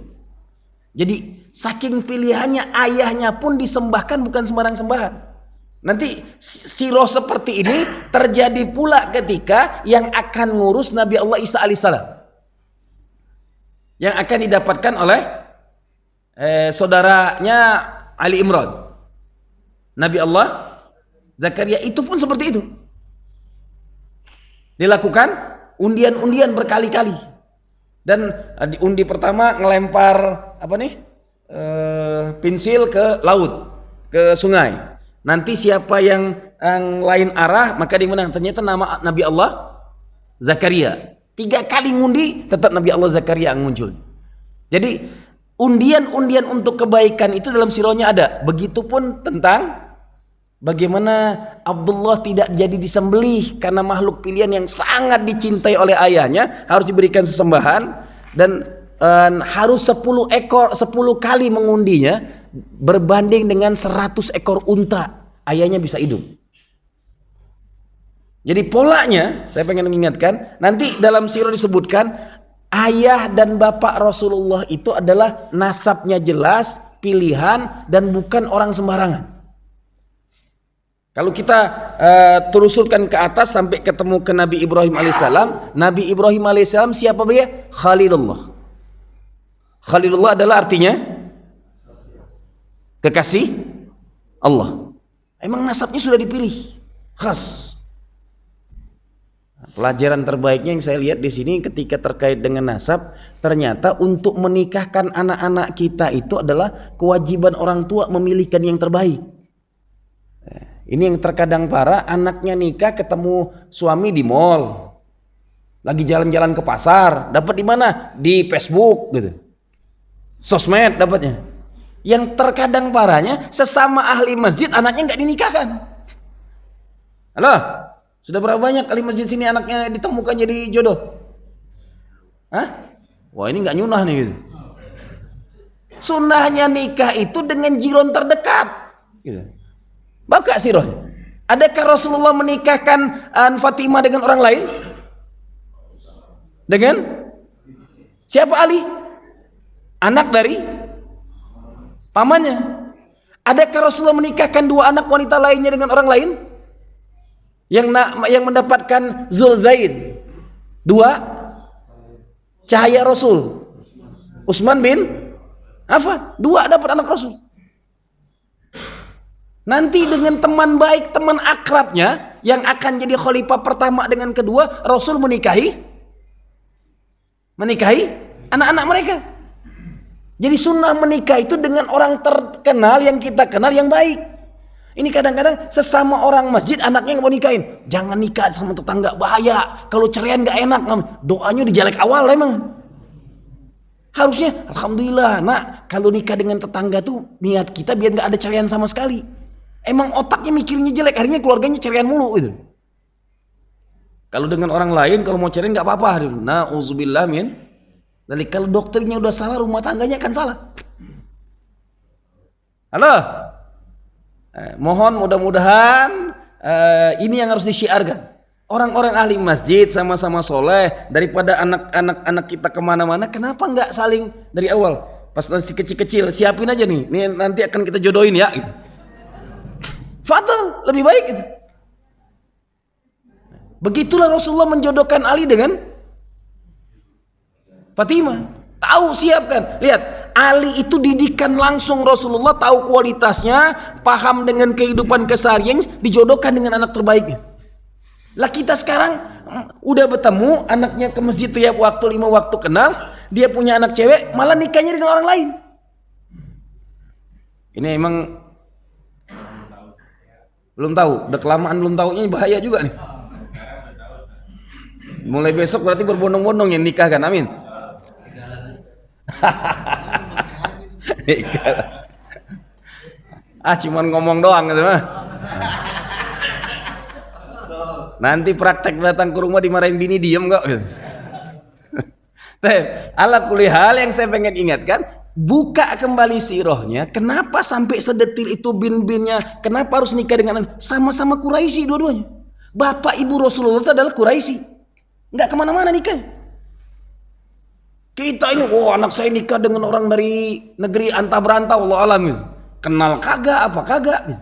A: Jadi saking pilihannya, ayahnya pun disembahkan bukan sembarang sembahan. Nanti siroh seperti ini terjadi pula ketika yang akan ngurus Nabi Allah Isa alaihissalam, yang akan didapatkan oleh saudaranya Ali Imran. Nabi Allah Zakaria itu pun seperti itu. Dilakukan undian-undian berkali-kali. Dan di undi pertama ngelempar pensil ke laut, ke sungai. Nanti siapa yang lain arah maka dia menang. Ternyata nama Nabi Allah Zakaria. 3 kali ngundi tetap Nabi Allah Zakaria yang muncul. Jadi undian-undian untuk kebaikan itu dalam sirahnya ada. Begitupun tentang bagaimana Abdullah tidak jadi disembelih karena makhluk pilihan yang sangat dicintai oleh ayahnya, harus diberikan sesembahan. Dan harus 10 kali mengundinya berbanding dengan 100 ekor unta ayahnya bisa hidup. Jadi polanya saya pengen mengingatkan, nanti dalam sirah disebutkan ayah dan bapak Rasulullah itu adalah nasabnya jelas, pilihan, dan bukan orang sembarangan. Kalau kita terusurkan ke atas sampai ketemu ke Nabi Ibrahim alaihissalam. Nabi Ibrahim alaihissalam siapa dia? Khalilullah. Khalilullah adalah artinya kekasih Allah. Emang nasabnya sudah dipilih khas. Pelajaran terbaiknya yang saya lihat di sini ketika terkait dengan nasab, ternyata untuk menikahkan anak-anak kita itu adalah kewajiban orang tua memilihkan yang terbaik. Ini yang terkadang parah, anaknya nikah ketemu suami di mall, lagi jalan-jalan ke pasar, dapat di mana? Di Facebook gitu, sosmed dapatnya. Yang terkadang parahnya, sesama ahli masjid anaknya nggak dinikahkan. Halo, sudah berapa banyak ahli masjid sini anaknya ditemukan jadi jodoh? Hah? Wah ini nggak nyunah nih gitu. Sunnahnya nikah itu dengan jiron terdekat gitu. Baca sirahnya. Adakah Rasulullah menikahkan Fatimah dengan orang lain? Dengan siapa? Ali, anak dari pamannya. Adakah Rasulullah menikahkan 2 anak wanita lainnya dengan orang lain? Yang mendapatkan Zulzain, 2 cahaya Rasul, Utsman bin Affan, 2 dapat anak Rasul. Nanti dengan teman baik, teman akrabnya yang akan jadi khalifah pertama dengan kedua, Rasul menikahi anak-anak mereka. Jadi sunnah menikah itu dengan orang terkenal yang kita kenal yang baik. Ini kadang-kadang sesama orang masjid anaknya nggak mau nikahin. Jangan nikah sama tetangga, bahaya. Kalau ceraian nggak enak, doanya dijalek awal emang. Harusnya alhamdulillah nak, kalau nikah dengan tetangga tuh niat kita biar nggak ada ceraian sama sekali. Emang otaknya mikirnya jelek, akhirnya keluarganya ceraian mulu gitu. Kalau dengan orang lain kalau mau cerai nggak apa-apa. Nauzubillah min. Jadi kalau dokternya udah salah, rumah tangganya akan salah. Halo. Mohon mudah-mudahan ini yang harus disyiarkan. Orang-orang ahli masjid sama-sama soleh, daripada anak-anak kita kemana-mana, kenapa nggak saling dari awal? pas masih kecil-kecil, siapin aja nih, ini nanti akan kita jodohin ya. Gitu. Fadal, lebih baik gitu. Begitulah Rasulullah menjodohkan Ali dengan Fatimah. Tahu, siapkan. Lihat, Ali itu didikan langsung Rasulullah, tahu kualitasnya, paham dengan kehidupan keseharian, dijodohkan dengan anak terbaiknya. Lah kita sekarang udah bertemu, anaknya ke masjid tiap waktu, 5 waktu kenal, dia punya anak cewek, malah nikahnya dengan orang lain. Ini emang belum tahu, udah kelamaan belum tahunya bahaya juga nih. Mulai besok berarti berbondong-bondong yang nikah kan, amin. Cuman ngomong doang gitu mah. Nanti praktek datang ke rumah dimarahin bini diem kok. Ala kulli hal yang saya pengen ingatkan, buka kembali sirahnya. Kenapa sampai sedetil itu bin-binnya? Kenapa harus nikah dengan sama-sama Quraisy dua-duanya? Bapak ibu Rasulullah itu adalah Quraisy. Nggak kemana-mana nikah. Kita ini, anak saya nikah dengan orang dari negeri antah berantah, Allah alam gitu. Kenal kagak, apa kagak gitu.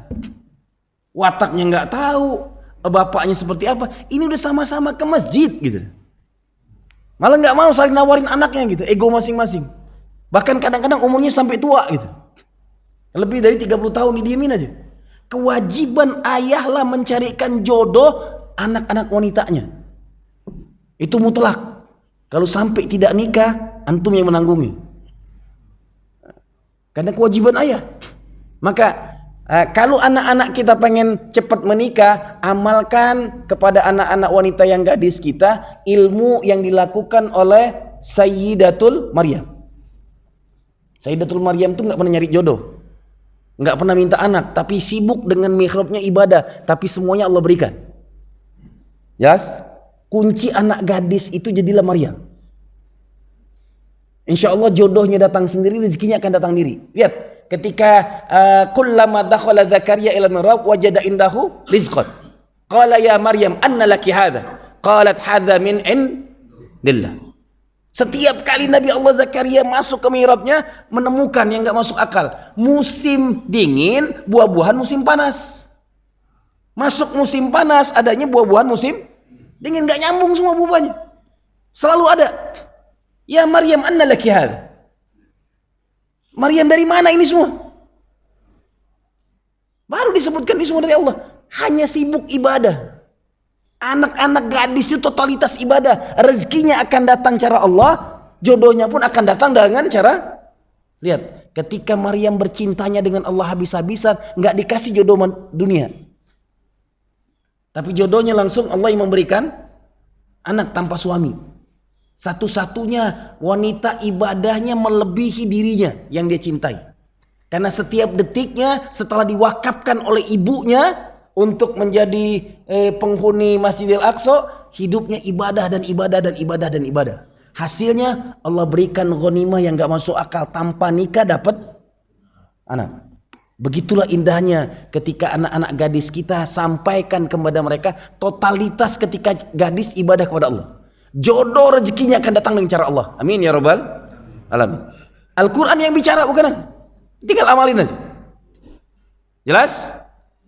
A: Wataknya nggak tahu, bapaknya seperti apa. Ini udah sama-sama ke masjid gitu. Malah nggak mau saling nawarin anaknya gitu, ego masing-masing. Bahkan kadang-kadang umurnya sampai tua gitu. Lebih dari 30 tahun didiemin aja. Kewajiban ayahlah mencarikan jodoh anak-anak wanitanya. Itu mutlak. Kalau sampai tidak nikah, antum yang menanggungi. Karena kewajiban ayah. Maka kalau anak-anak kita pengen cepat menikah, amalkan kepada anak-anak wanita yang gadis kita ilmu yang dilakukan oleh Sayyidatul Maryam. Sayyidatul Maryam tuh nggak pernah nyari jodoh, nggak pernah minta anak, tapi sibuk dengan mihrabnya ibadah, tapi semuanya Allah berikan. Yes? Kunci anak gadis itu jadilah Maryam. Insya Allah jodohnya datang sendiri, rezekinya akan datang diri. Lihat, ketika kullama dakhala Zakaria ila mihrab wajada indahu rizqan. Qala ya Maryam anna laki hadha? Qalat hadha min indillah. Setiap kali Nabi Allah Zakaria masuk ke mihrabnya menemukan yang enggak masuk akal. Musim dingin, buah-buahan musim panas. Masuk musim panas, adanya buah-buahan musim dingin, enggak nyambung semua buahnya. Selalu ada. Ya Maryam anna laki hadha? Maryam dari mana ini semua? Baru disebutkan ini semua dari Allah. Hanya sibuk ibadah. Anak-anak gadis itu totalitas ibadah. Rezekinya akan datang cara Allah, jodohnya pun akan datang dengan cara. Lihat, ketika Maryam bercintanya dengan Allah habis-habisan, nggak dikasih jodoh dunia. Tapi jodohnya langsung Allah yang memberikan anak tanpa suami. Satu-satunya wanita ibadahnya melebihi dirinya yang dia cintai. Karena setiap detiknya setelah diwakafkan oleh ibunya untuk menjadi penghuni Masjidil Aqsa, hidupnya ibadah dan ibadah dan ibadah dan ibadah. Hasilnya Allah berikan ghanimah yang gak masuk akal, tanpa nikah dapat anak. Begitulah indahnya ketika anak-anak gadis kita sampaikan kepada mereka totalitas ketika gadis ibadah kepada Allah. Jodoh rezekinya akan datang dengan cara Allah. Amin ya rabbal alamin. Al-Quran yang bicara, bukan aku. Tinggal amalin aja. Jelas?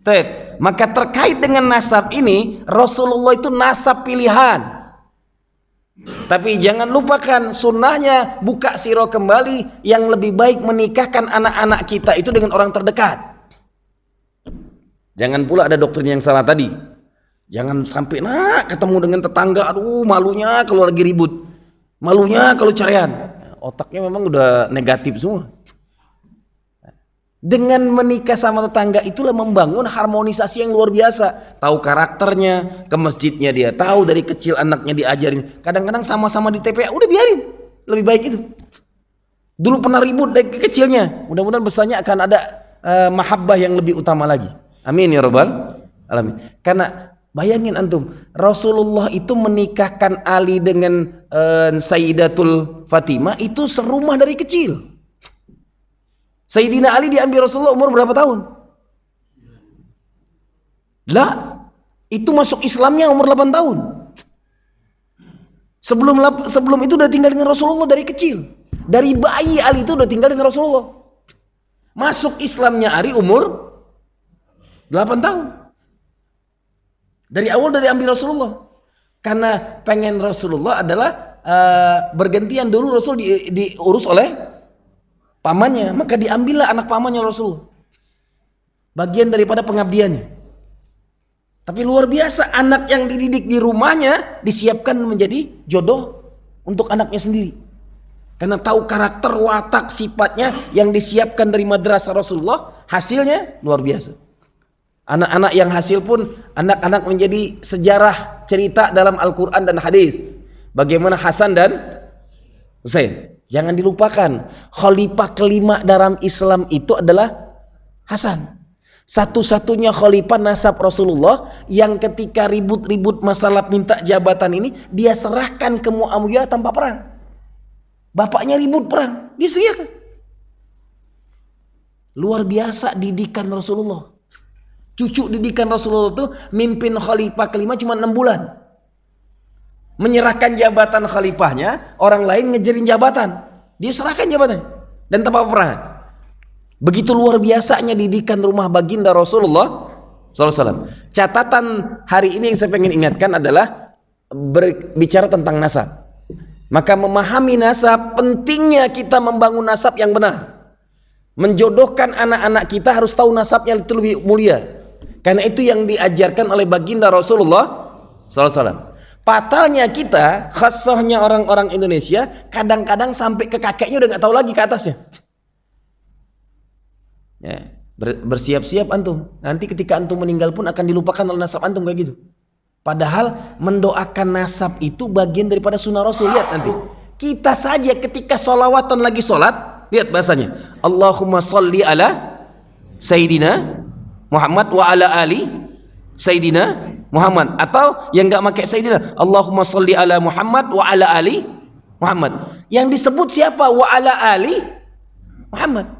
A: Baik. Maka terkait dengan nasab ini, Rasulullah itu nasab pilihan. Tapi jangan lupakan sunnahnya, buka sirah kembali, yang lebih baik menikahkan anak-anak kita itu dengan orang terdekat. Jangan pula ada doktrin yang salah tadi. Jangan sampai ketemu dengan tetangga, aduh malunya kalau lagi ribut, malunya kalau cerean. Otaknya memang udah negatif semua. Dengan menikah sama tetangga itulah membangun harmonisasi yang luar biasa. Tahu karakternya, ke masjidnya dia tahu, dari kecil anaknya diajarin. Kadang-kadang sama-sama di TPA, udah biarin, lebih baik itu. Dulu pernah ribut dari kecilnya, mudah-mudahan besarnya akan ada mahabbah yang lebih utama lagi. Amin ya rabbal alamin. Karena bayangin antum, Rasulullah itu menikahkan Ali dengan Sayyidatul Fatimah itu serumah dari kecil. Sayyidina Ali diambil Rasulullah umur berapa tahun? Lah, itu masuk Islamnya umur 8 tahun. Sebelum itu udah tinggal dengan Rasulullah dari kecil. Dari bayi Ali itu udah tinggal dengan Rasulullah. Masuk Islamnya Ali umur 8 tahun. Dari awal dari ambil Rasulullah. Karena pengen Rasulullah adalah bergantian, dulu Rasul diurus oleh pamannya, maka diambillah anak pamannya Rasulullah. Bagian daripada pengabdiannya. Tapi luar biasa, anak yang dididik di rumahnya disiapkan menjadi jodoh untuk anaknya sendiri. Karena tahu karakter, watak, sifatnya yang disiapkan dari madrasah Rasulullah, hasilnya luar biasa. Anak-anak yang hasil pun anak-anak menjadi sejarah cerita dalam Al-Quran dan hadis. Bagaimana Hasan dan Husain. Jangan dilupakan, khalifah kelima dalam Islam itu adalah Hasan. Satu-satunya khalifah nasab Rasulullah yang ketika ribut-ribut masalah minta jabatan ini, dia serahkan ke Muawiyah tanpa perang. Bapaknya ribut perang, dia serahkan. Luar biasa didikan Rasulullah. Cucu didikan Rasulullah itu mimpin khalifah kelima cuma 6 bulan. Menyerahkan jabatan khalifahnya, orang lain ngejerin jabatan. Dia serahkan jabatan dan tanpa peperangan. Begitu luar biasanya didikan rumah baginda Rasulullah SAW. Catatan hari ini yang saya pengen ingatkan adalah berbicara tentang nasab. Maka memahami nasab, pentingnya kita membangun nasab yang benar. Menjodohkan anak-anak kita harus tahu nasabnya itu lebih mulia. Karena itu yang diajarkan oleh baginda Rasulullah SAW. Fatalnya kita, khassahnya orang-orang Indonesia, kadang-kadang sampai ke kakeknya udah nggak tahu lagi ke atasnya. Ya, bersiap-siap antum. Nanti ketika antum meninggal pun akan dilupakan oleh nasab antum kayak gitu. Padahal mendoakan nasab itu bagian daripada sunnah Rasul. Lihat nanti. Kita saja ketika sholawatan lagi sholat, lihat bahasanya. Allahumma sholli ala Sayyidina Muhammad wa ala ali Sayyidina Muhammad. Atau yang nggak pakai Sayyidina, Allahumma sholli ala Muhammad wa ala ali Muhammad. Yang disebut siapa? Wa ala ali Muhammad.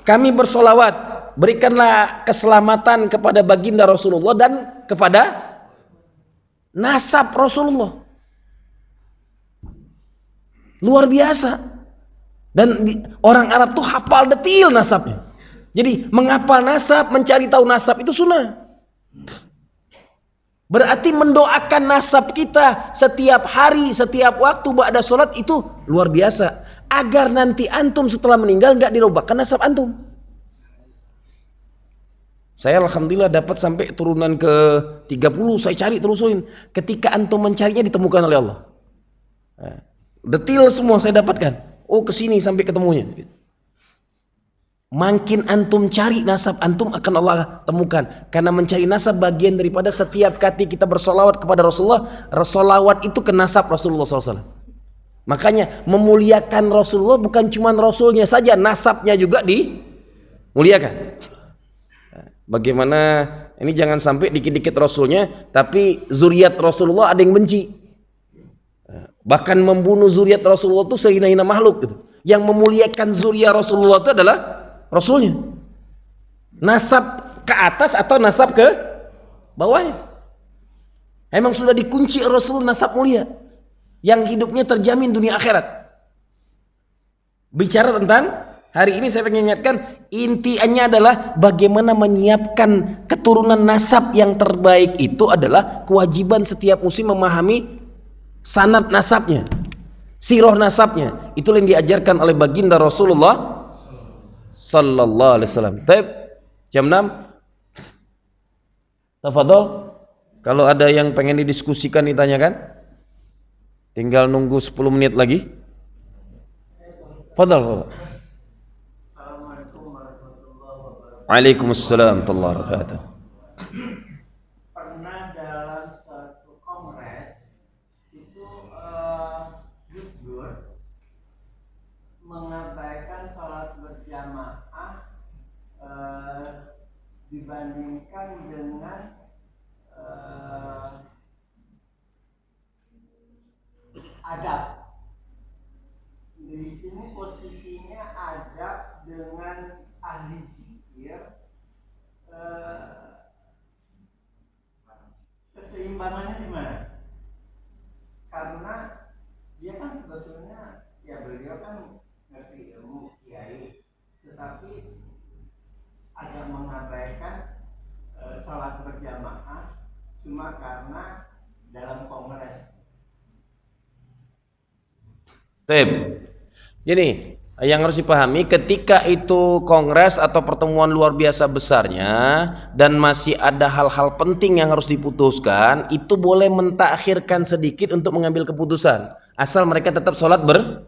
A: Kami bersolawat, berikanlah keselamatan kepada baginda Rasulullah dan kepada nasab Rasulullah. Luar biasa. Dan orang Arab tuh hafal detil nasabnya. Jadi menghafal nasab, mencari tahu nasab itu sunnah. Berarti mendoakan nasab kita setiap hari, setiap waktu ba'da sholat itu luar biasa. Agar nanti antum setelah meninggal nggak dirobahkan nasab antum. Saya alhamdulillah dapat sampai turunan ke 30, saya cari terusin. Ketika antum mencarinya ditemukan oleh Allah. Detil semua saya dapatkan. Oh kesini sampai ketemunya. Makin antum cari nasab antum akan Allah temukan. Karena mencari nasab bagian daripada setiap kali kita bersolawat kepada Rasulullah. Solawat itu ke nasab Rasulullah SAW. Makanya memuliakan Rasulullah bukan cuma Rasulnya saja, nasabnya juga dimuliakan. Bagaimana ini jangan sampai dikit-dikit Rasulnya, tapi zuriat Rasulullah ada yang benci. Bahkan membunuh zuriat Rasulullah itu sehina-hina makhluk gitu. Yang memuliakan zuriat Rasulullah itu adalah Rasulnya. Nasab ke atas atau nasab ke bawahnya. Emang sudah dikunci Rasul nasab mulia yang hidupnya terjamin dunia akhirat. Bicara tentang hari ini saya ingin ingatkan, intinya adalah bagaimana menyiapkan keturunan nasab yang terbaik itu adalah kewajiban setiap muslim memahami sanad nasabnya, sirah nasabnya. Itulah yang diajarkan oleh baginda Rasulullah sallallahu alaihi wasallam. Baik, jam 6. Tafadhol. Kalau ada yang pengen didiskusikan ditanyakan. Tinggal nunggu 10 menit lagi. Fadhal.
B: Assalamualaikum warahmatullahi wabarakatuh.
A: Waalaikumsalam warahmatullahi wabarakatuh.
B: Pernah dalam suatu kongres itu Gus Dur mengabaikan sholat berjamaah dibandingkan dengan adab. Di sini posisinya adab dengan ahli zikir, keseimbangannya di mana? Karena dia kan sebetulnya ya beliau kan ngerti ilmu kiai, tetapi agak mengabaikan sholat berjamaah cuma karena dalam kongres.
A: Gini, yang harus dipahami ketika itu kongres atau pertemuan luar biasa besarnya dan masih ada hal-hal penting yang harus diputuskan, itu boleh mentakhirkan sedikit untuk mengambil keputusan asal mereka tetap sholat berjamaah,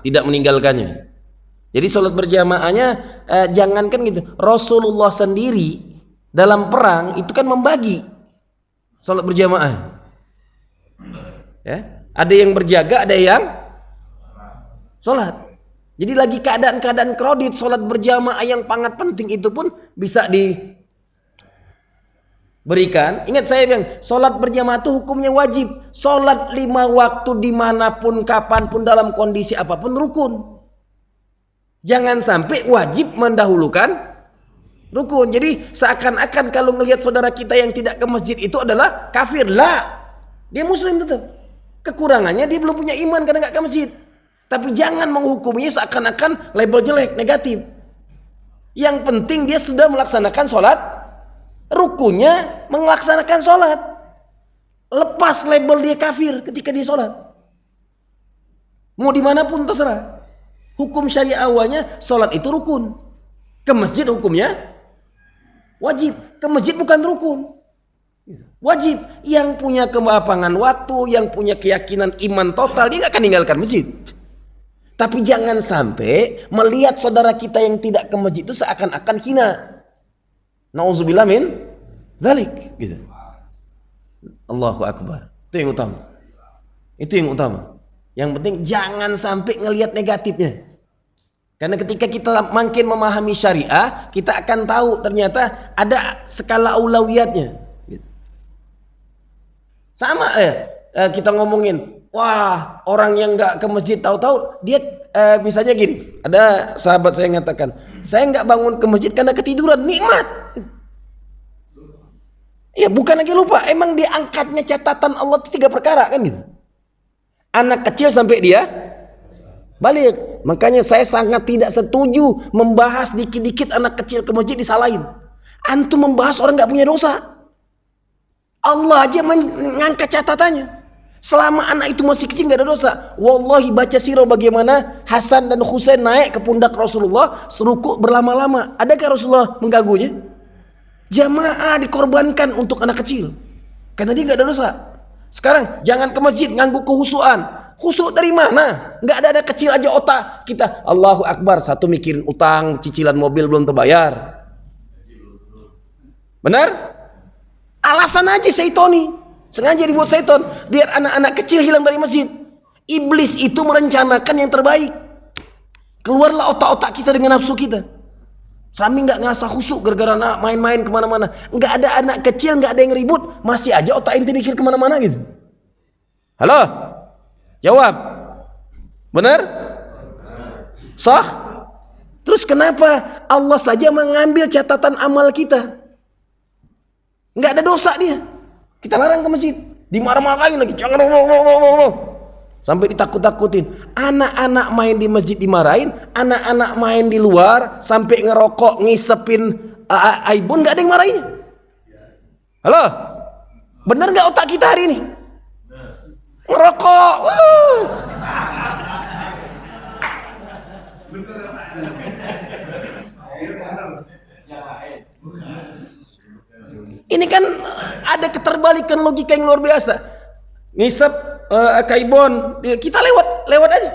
A: tidak meninggalkannya. Jadi sholat berjamaahnya jangankan gitu, Rasulullah sendiri dalam perang itu kan membagi sholat berjamaah, ya, ada yang berjaga, ada yang sholat. Jadi lagi keadaan-keadaan kredit, sholat berjamaah yang sangat penting itu pun bisa diberikan. Ingat saya bilang, sholat berjamaah itu hukumnya wajib. Sholat 5 waktu dimanapun, kapanpun, dalam kondisi apapun rukun. Jangan sampai wajib mendahulukan rukun. Jadi seakan-akan kalau ngelihat saudara kita yang tidak ke masjid itu adalah kafir. Lah, dia muslim tetap. Kekurangannya dia belum punya iman karena nggak ke masjid. Tapi jangan menghukuminya seakan-akan label jelek, negatif. Yang penting dia sudah melaksanakan sholat, rukunnya melaksanakan sholat. Lepas label dia kafir ketika dia sholat. Mau dimanapun terserah. Hukum syariah awalnya sholat itu rukun. Ke masjid hukumnya wajib. Ke masjid bukan rukun, wajib. Yang punya kemapangan waktu, yang punya keyakinan iman total, dia gak akan tinggalkan masjid. Tapi jangan sampai melihat saudara kita yang tidak ke masjid itu seakan-akan hina. Nauzubillah min dzalik, gitu. Allahu akbar. Itu yang utama. Itu yang utama. Yang penting jangan sampai ngelihat negatifnya. Karena ketika kita makin memahami syariah, kita akan tahu ternyata ada skala aulawiyatnya. Sama kita ngomongin, wah orang yang nggak ke masjid, tahu-tahu dia misalnya gini, ada sahabat saya mengatakan, saya nggak bangun ke masjid karena ketiduran, nikmat. Ya bukan lagi lupa, emang diangkatnya catatan Allah 3 perkara kan gitu. Anak kecil sampai dia balik. Makanya saya sangat tidak setuju membahas dikit-dikit anak kecil ke masjid disalahin. Antum membahas orang nggak punya dosa. Allah aja mengangkat catatannya. Selama anak itu masih kecil nggak ada dosa. Wallahi baca sirah bagaimana Hasan dan Husain naik ke pundak Rasulullah serukuk berlama-lama. Adakah Rasulullah mengganggunya? Jamaah dikorbankan untuk anak kecil karena dia nggak ada dosa. Sekarang jangan ke masjid nganggu kehusuan. Khusuk dari mana? Nggak ada kecil aja otak kita. Allahu Akbar, satu mikirin utang, cicilan mobil belum terbayar. Benar? Alasan aja syaitoni. Sengaja dibuat syaiton biar anak-anak kecil hilang dari masjid. Iblis itu merencanakan yang terbaik. Keluarlah otak-otak kita dengan nafsu kita. Sami nggak ngerasa khusuk gara-gara main-main kemana-mana. Nggak ada anak kecil, nggak ada yang ribut, masih aja otak ente mikir kemana-mana gitu. Halo, jawab. Benar? Sah? Terus kenapa Allah saja mengambil catatan amal kita? Nggak ada dosa dia. Kita larang ke masjid, dimarah-marahin lagi, jangan sampai ditakut-takutin. Anak-anak main di masjid dimarahin, anak-anak main di luar sampai ngerokok ngisepin aibun nggak ada yang marahin. Halo, bener nggak otak kita hari ini? Ngerokok. Ini kan ada keterbalikan logika yang luar biasa. Ngisep kaibon, kita lewat aja.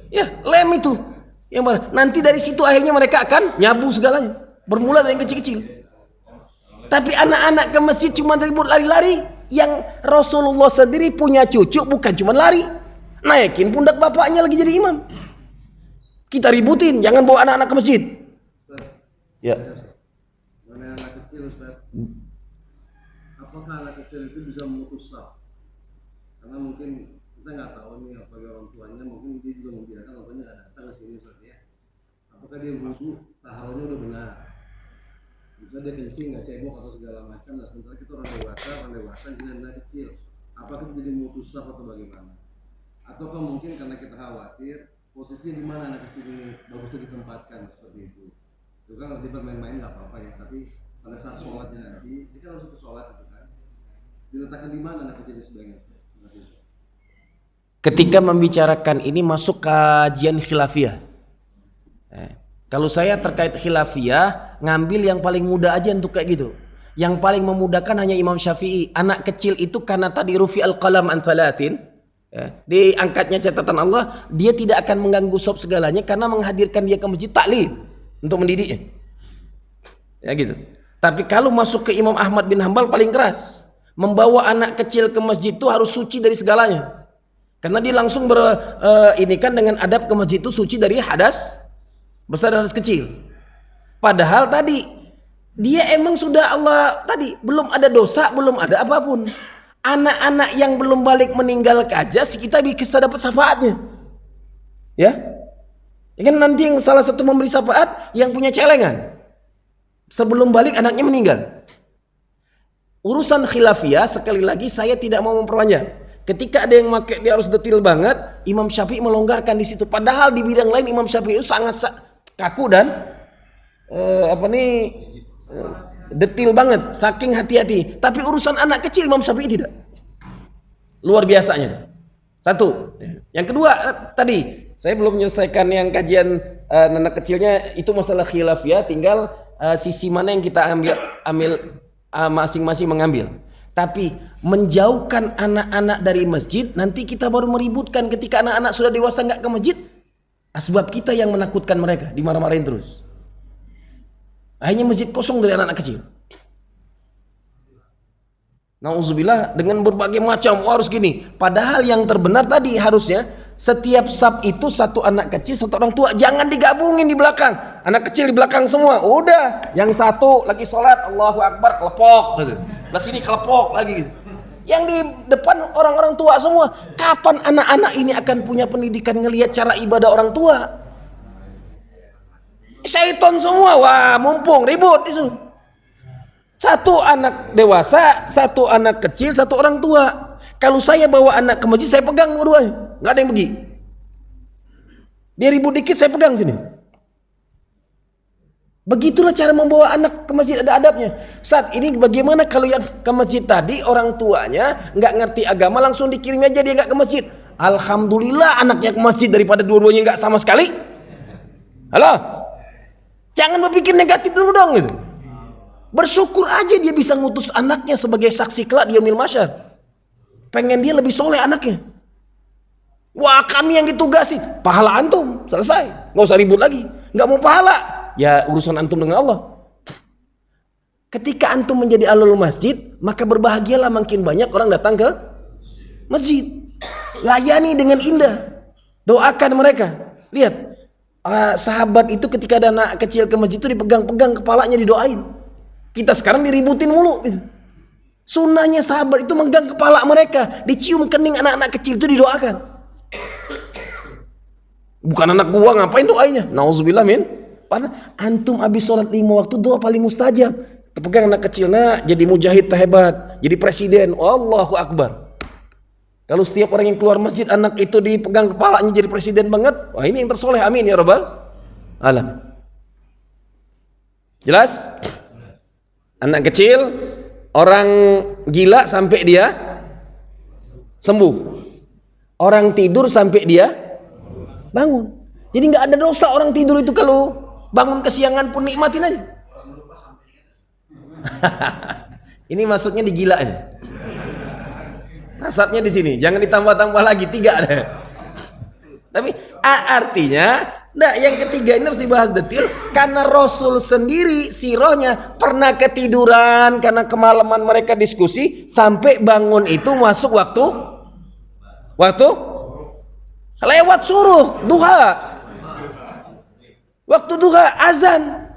A: Ya, lem itu. Yang mana? Nanti dari situ akhirnya mereka akan nyabu segalanya. Bermula dari yang kecil-kecil. Tapi anak-anak ke masjid cuma ribut lari-lari. Yang Rasulullah sendiri punya cucu bukan cuma lari, naikin pundak bapaknya lagi jadi imam. Kita ributin, jangan bawa anak-anak ke masjid. Ya.
C: Mana anak kecil, Ustaz? Apakah anak kecil itu bisa memutus saf? Karena mungkin kita nggak tahu nih apalagi orang tuanya, mungkin dia juga membiarkan orang tuanya nggak datang ke sini, Ustaz ya. Apakah dia wudhu taharanya udah benar? Bisa dia kencing nggak cebok atau segala macam. Nah sementara kita orang dewasa di sini anak kecil. Apakah itu jadi memutus saf atau bagaimana? Ataukah mungkin karena kita khawatir posisinya di mana anak kecil ini bagusnya ditempatkan seperti itu. Itu kan nanti bermain-main nggak apa-apa ya, tapi pada saat sholatnya nanti, ini kan harus itu sholat gitu kan. Diletakkan di mana anak kecil sebaiknya?
A: Ketika membicarakan ini masuk kajian khilafiyah. Kalau saya terkait khilafiyah, ngambil yang paling mudah aja untuk kayak gitu. Yang paling memudahkan hanya Imam Syafi'i. Anak kecil itu karena tadi rufi al-qalam an thalathin, diangkatnya catatan Allah, dia tidak akan mengganggu sob segalanya karena menghadirkan dia ke masjid taklim untuk mendidiknya. Ya gitu. Tapi kalau masuk ke Imam Ahmad bin Hambal paling keras. Membawa anak kecil ke masjid itu harus suci dari segalanya. Karena dia langsung ini kan dengan adab ke masjid itu suci dari hadas besar dan hadas kecil. Padahal tadi dia emang sudah Allah tadi belum ada dosa, belum ada apapun. Anak-anak yang belum balik meninggal aja kita bisa dapat syafaatnya. Ya? Ya kan nanti yang salah satu memberi syafaat yang punya celengan. Sebelum balik anaknya meninggal. Urusan khilafiyah sekali lagi saya tidak mau memperpanjang. Ketika ada yang pakai dia harus detail banget, Imam Syafi'i melonggarkan di situ. Padahal di bidang lain Imam Syafi'i itu sangat kaku dan detail banget, saking hati-hati. Tapi urusan anak kecil Imam Syafi'i tidak. Luar biasanya. Satu. Yang kedua tadi saya belum menyelesaikan yang kajian anak kecilnya, itu masalah khilafiyah, tinggal sisi mana yang kita ambil masing-masing mengambil. Tapi menjauhkan anak-anak dari masjid, nanti kita baru meributkan ketika anak-anak sudah dewasa nggak ke masjid. Sebab kita yang menakutkan mereka, dimarah-marahin terus. Akhirnya masjid kosong dari anak-anak kecil. Nauzubillah, dengan berbagai macam harus gini. Padahal yang terbenar tadi harusnya setiap saf itu satu anak kecil, satu orang tua. Jangan digabungin di belakang. Anak kecil di belakang semua. Udah, yang satu lagi sholat, Allahu Akbar, kelepok gitu. Lah sini kelepok lagi gitu. Yang di depan orang-orang tua semua. Kapan anak-anak ini akan punya pendidikan ngelihat cara ibadah orang tua? Syaiton semua, wah mumpung ribut disuruh. Satu anak dewasa, satu anak kecil, satu orang tua. Kalau saya bawa anak ke masjid, saya pegang dua-duanya, nggak ada yang pergi. Dia ribut dikit, saya pegang sini. Begitulah cara membawa anak ke masjid, ada adabnya. Saat ini bagaimana kalau yang ke masjid tadi orang tuanya nggak ngerti agama, langsung dikirim aja dia nggak ke masjid. Alhamdulillah anaknya ke masjid daripada dua-duanya nggak sama sekali. Halo, jangan berpikir negatif dulu dong gitu. Bersyukur aja dia bisa ngutus anaknya sebagai saksi kelak di yaumil mahsyar. Pengen dia lebih soleh anaknya. Wah kami yang ditugasi, pahala antum selesai, nggak usah ribut lagi. Nggak mau pahala, ya urusan antum dengan Allah. Ketika antum menjadi ahlul masjid, maka berbahagialah makin banyak orang datang ke masjid. Layani dengan indah, doakan mereka. Lihat, sahabat itu ketika ada anak kecil ke masjid itu dipegang-pegang kepalanya, didoain. Kita sekarang diributin mulu gitu. Sunnahnya sahabat itu megang kepala mereka, dicium kening anak-anak kecil itu didoakan. Bukan anak gua ngapain doainya? Nauzubillah min. Padahal antum habis sholat 5 waktu doa paling mustajab. Terpegang anak kecilnya jadi mujahid terhebat, jadi presiden. Allahu Akbar. Kalau setiap orang yang keluar masjid anak itu dipegang kepalanya jadi presiden banget, wah ini yang tersoleh, amin ya rabbal alamin. Jelas? Anak kecil, orang gila sampai dia sembuh, orang tidur sampai dia bangun. Jadi nggak ada dosa orang tidur itu, kalau bangun kesiangan pun nikmatin aja. Ini masuknya di gila ini. Asapnya di sini, jangan ditambah-tambah lagi, 3 ada. Tapi artinya, nah yang ketiga ini harus dibahas detail karena Rasul sendiri sirahnya pernah ketiduran karena kemalaman mereka diskusi sampai bangun itu masuk waktu lewat suruh duha, waktu duha azan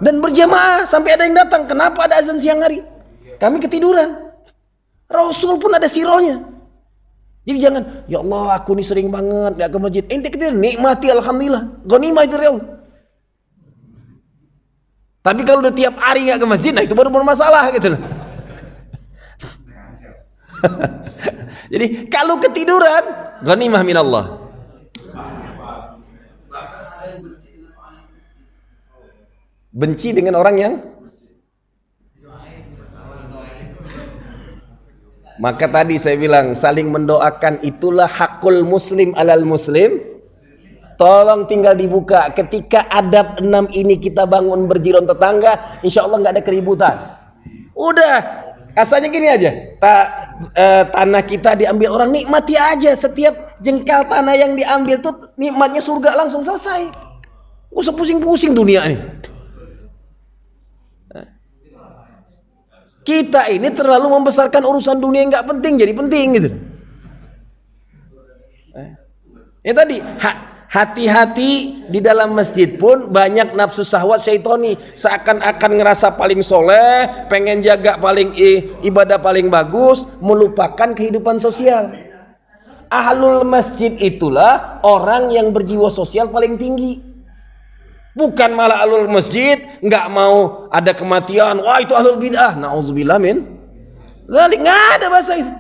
A: dan berjamaah sampai ada yang datang. Kenapa ada azan siang hari? Kami ketiduran. Rasul pun ada sirahnya. Jadi jangan, ya Allah aku ini sering banget gak ke masjid. Ente ketidur, nikmati alhamdulillah, ghanimah itu real. Tapi kalau udah tiap hari gak ke masjid, nah itu baru bermasalah gitu loh. Jadi kalau ketiduran, ghanimah minallah. Benci dengan orang yang, maka tadi saya bilang saling mendoakan itulah hakul muslim alal muslim. Tolong tinggal dibuka. Ketika adab 6 ini kita bangun berjiron tetangga, insya Allah nggak ada keributan. Udah, asalnya gini aja. Tanah kita diambil orang, nikmati aja. Setiap jengkal tanah yang diambil tuh nikmatnya surga, langsung selesai. Gak usah pusing-pusing dunia nih. Kita ini terlalu membesarkan urusan dunia yang nggak penting jadi penting gitu. Ya tadi hati-hati di dalam masjid pun banyak nafsu syahwat syaitoni, seakan-akan ngerasa paling soleh, pengen jaga paling ibadah paling bagus, melupakan kehidupan sosial. Ahlul masjid itulah orang yang berjiwa sosial paling tinggi. Bukan malah ahlul masjid nggak mau ada kematian, wah itu ahlul bid'ah, nauzubillah min dzalik, nggak ada bahasa itu.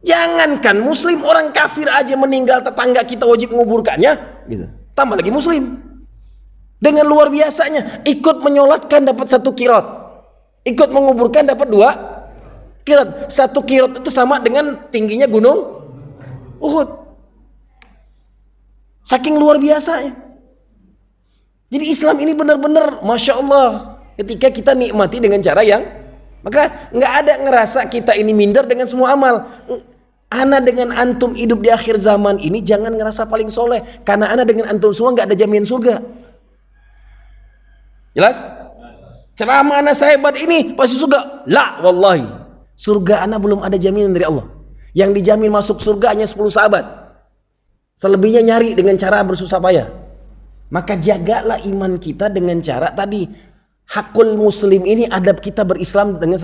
A: Jangankan muslim, orang kafir aja meninggal tetangga kita wajib menguburkannya gitu. Tambah lagi muslim. Dengan luar biasanya ikut menyolatkan dapat 1 qiraat, ikut menguburkan dapat 2 qiraat. 1 qiraat itu sama dengan tingginya gunung Uhud. Saking luar biasanya. Jadi Islam ini benar-benar Masya Allah, ketika kita nikmati dengan cara yang, maka nggak ada ngerasa kita ini minder dengan semua amal. Ana dengan antum hidup di akhir zaman ini jangan ngerasa paling soleh, karena ana dengan antum semua nggak ada jaminan surga. Jelas? Ceramah ana sehebat ini pasti surga? La, wallahi. Surga ana belum ada jaminan dari Allah. Yang dijamin masuk surga hanya 10 sahabat. Selebihnya nyari dengan cara bersusah payah. Maka jagalah iman kita dengan cara tadi. Hakul muslim ini adab kita berislam dengan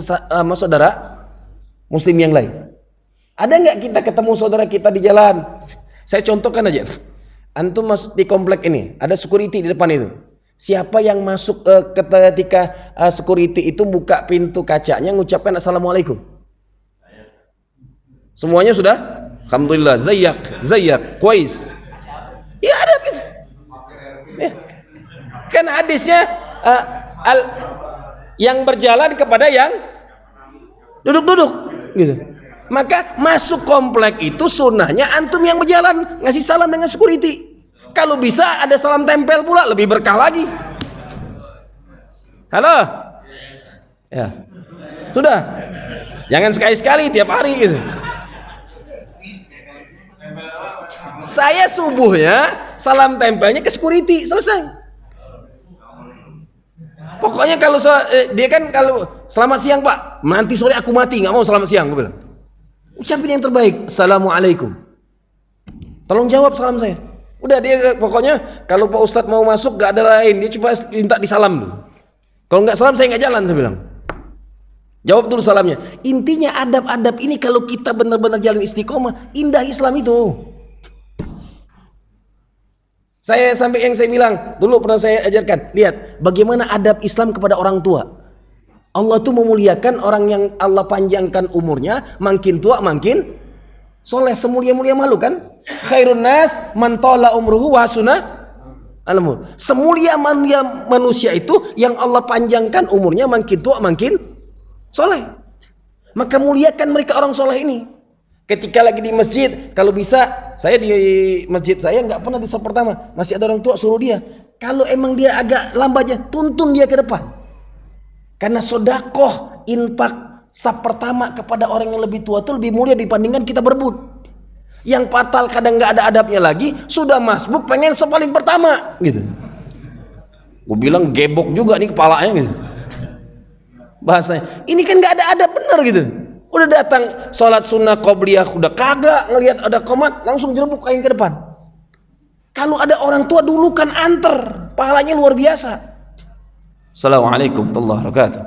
A: saudara muslim yang lain. Ada nggak kita ketemu saudara kita di jalan? Saya contohkan aja. Antum masuk di komplek ini, ada security di depan itu. Siapa yang masuk ketika security itu buka pintu kacanya ngucapkan assalamualaikum? Semuanya sudah? Alhamdulillah, zayak, kuais. Ya ada itu. Ya. Kan hadisnya yang berjalan kepada yang duduk-duduk gitu. Maka masuk komplek itu sunnahnya antum yang berjalan ngasih salam dengan security. Kalau bisa ada salam tempel pula, lebih berkah lagi. Halo? Ya. Sudah. Jangan sekali-sekali tiap hari gitu. Saya subuhnya salam tempelnya ke security, selesai. Pokoknya kalau dia kan kalau selamat siang Pak, nanti sore aku mati, nggak mau selamat siang, gue bilang. Ucapin yang terbaik, assalamualaikum. Tolong jawab salam saya. Udah dia pokoknya kalau Pak Ustadz mau masuk gak ada lain, dia cuma minta disalam dulu. Kalau nggak salam saya nggak jalan, saya bilang. Jawab dulu salamnya. Intinya adab-adab ini kalau kita benar-benar jalan istiqomah, indah Islam itu. Yang saya bilang dulu pernah saya ajarkan, lihat bagaimana adab Islam kepada orang tua. Allah tuh memuliakan orang yang Allah panjangkan umurnya, makin tua makin soleh, semulia-mulia makhluk kan. Khairun nas man tala umruhu wa hasuna al-umur. Semulia manusia itu yang Allah panjangkan umurnya, makin tua makin soleh. Maka muliakan mereka orang soleh ini. Ketika lagi di masjid, kalau bisa, saya di masjid saya nggak pernah di saf pertama, masih ada orang tua suruh dia. Kalau emang dia agak lambatnya, tuntun dia ke depan. Karena sodakoh, infak saf pertama kepada orang yang lebih tua itu lebih mulia dibandingkan kita berebut. Yang fatal kadang nggak ada adabnya lagi, sudah masbuk pengen saf paling pertama, gitu. Gue bilang gebok juga nih kepalanya, gitu. Bahasanya, ini kan nggak ada adab bener gitu. Udah datang sholat sunnah qobliyah udah kagak ngelihat ada qomat langsung jerebuk kain ke depan. Kalau ada orang tua dulu kan anter, pahalanya luar biasa. Assalamualaikum warahmatullahi wabarakatuh.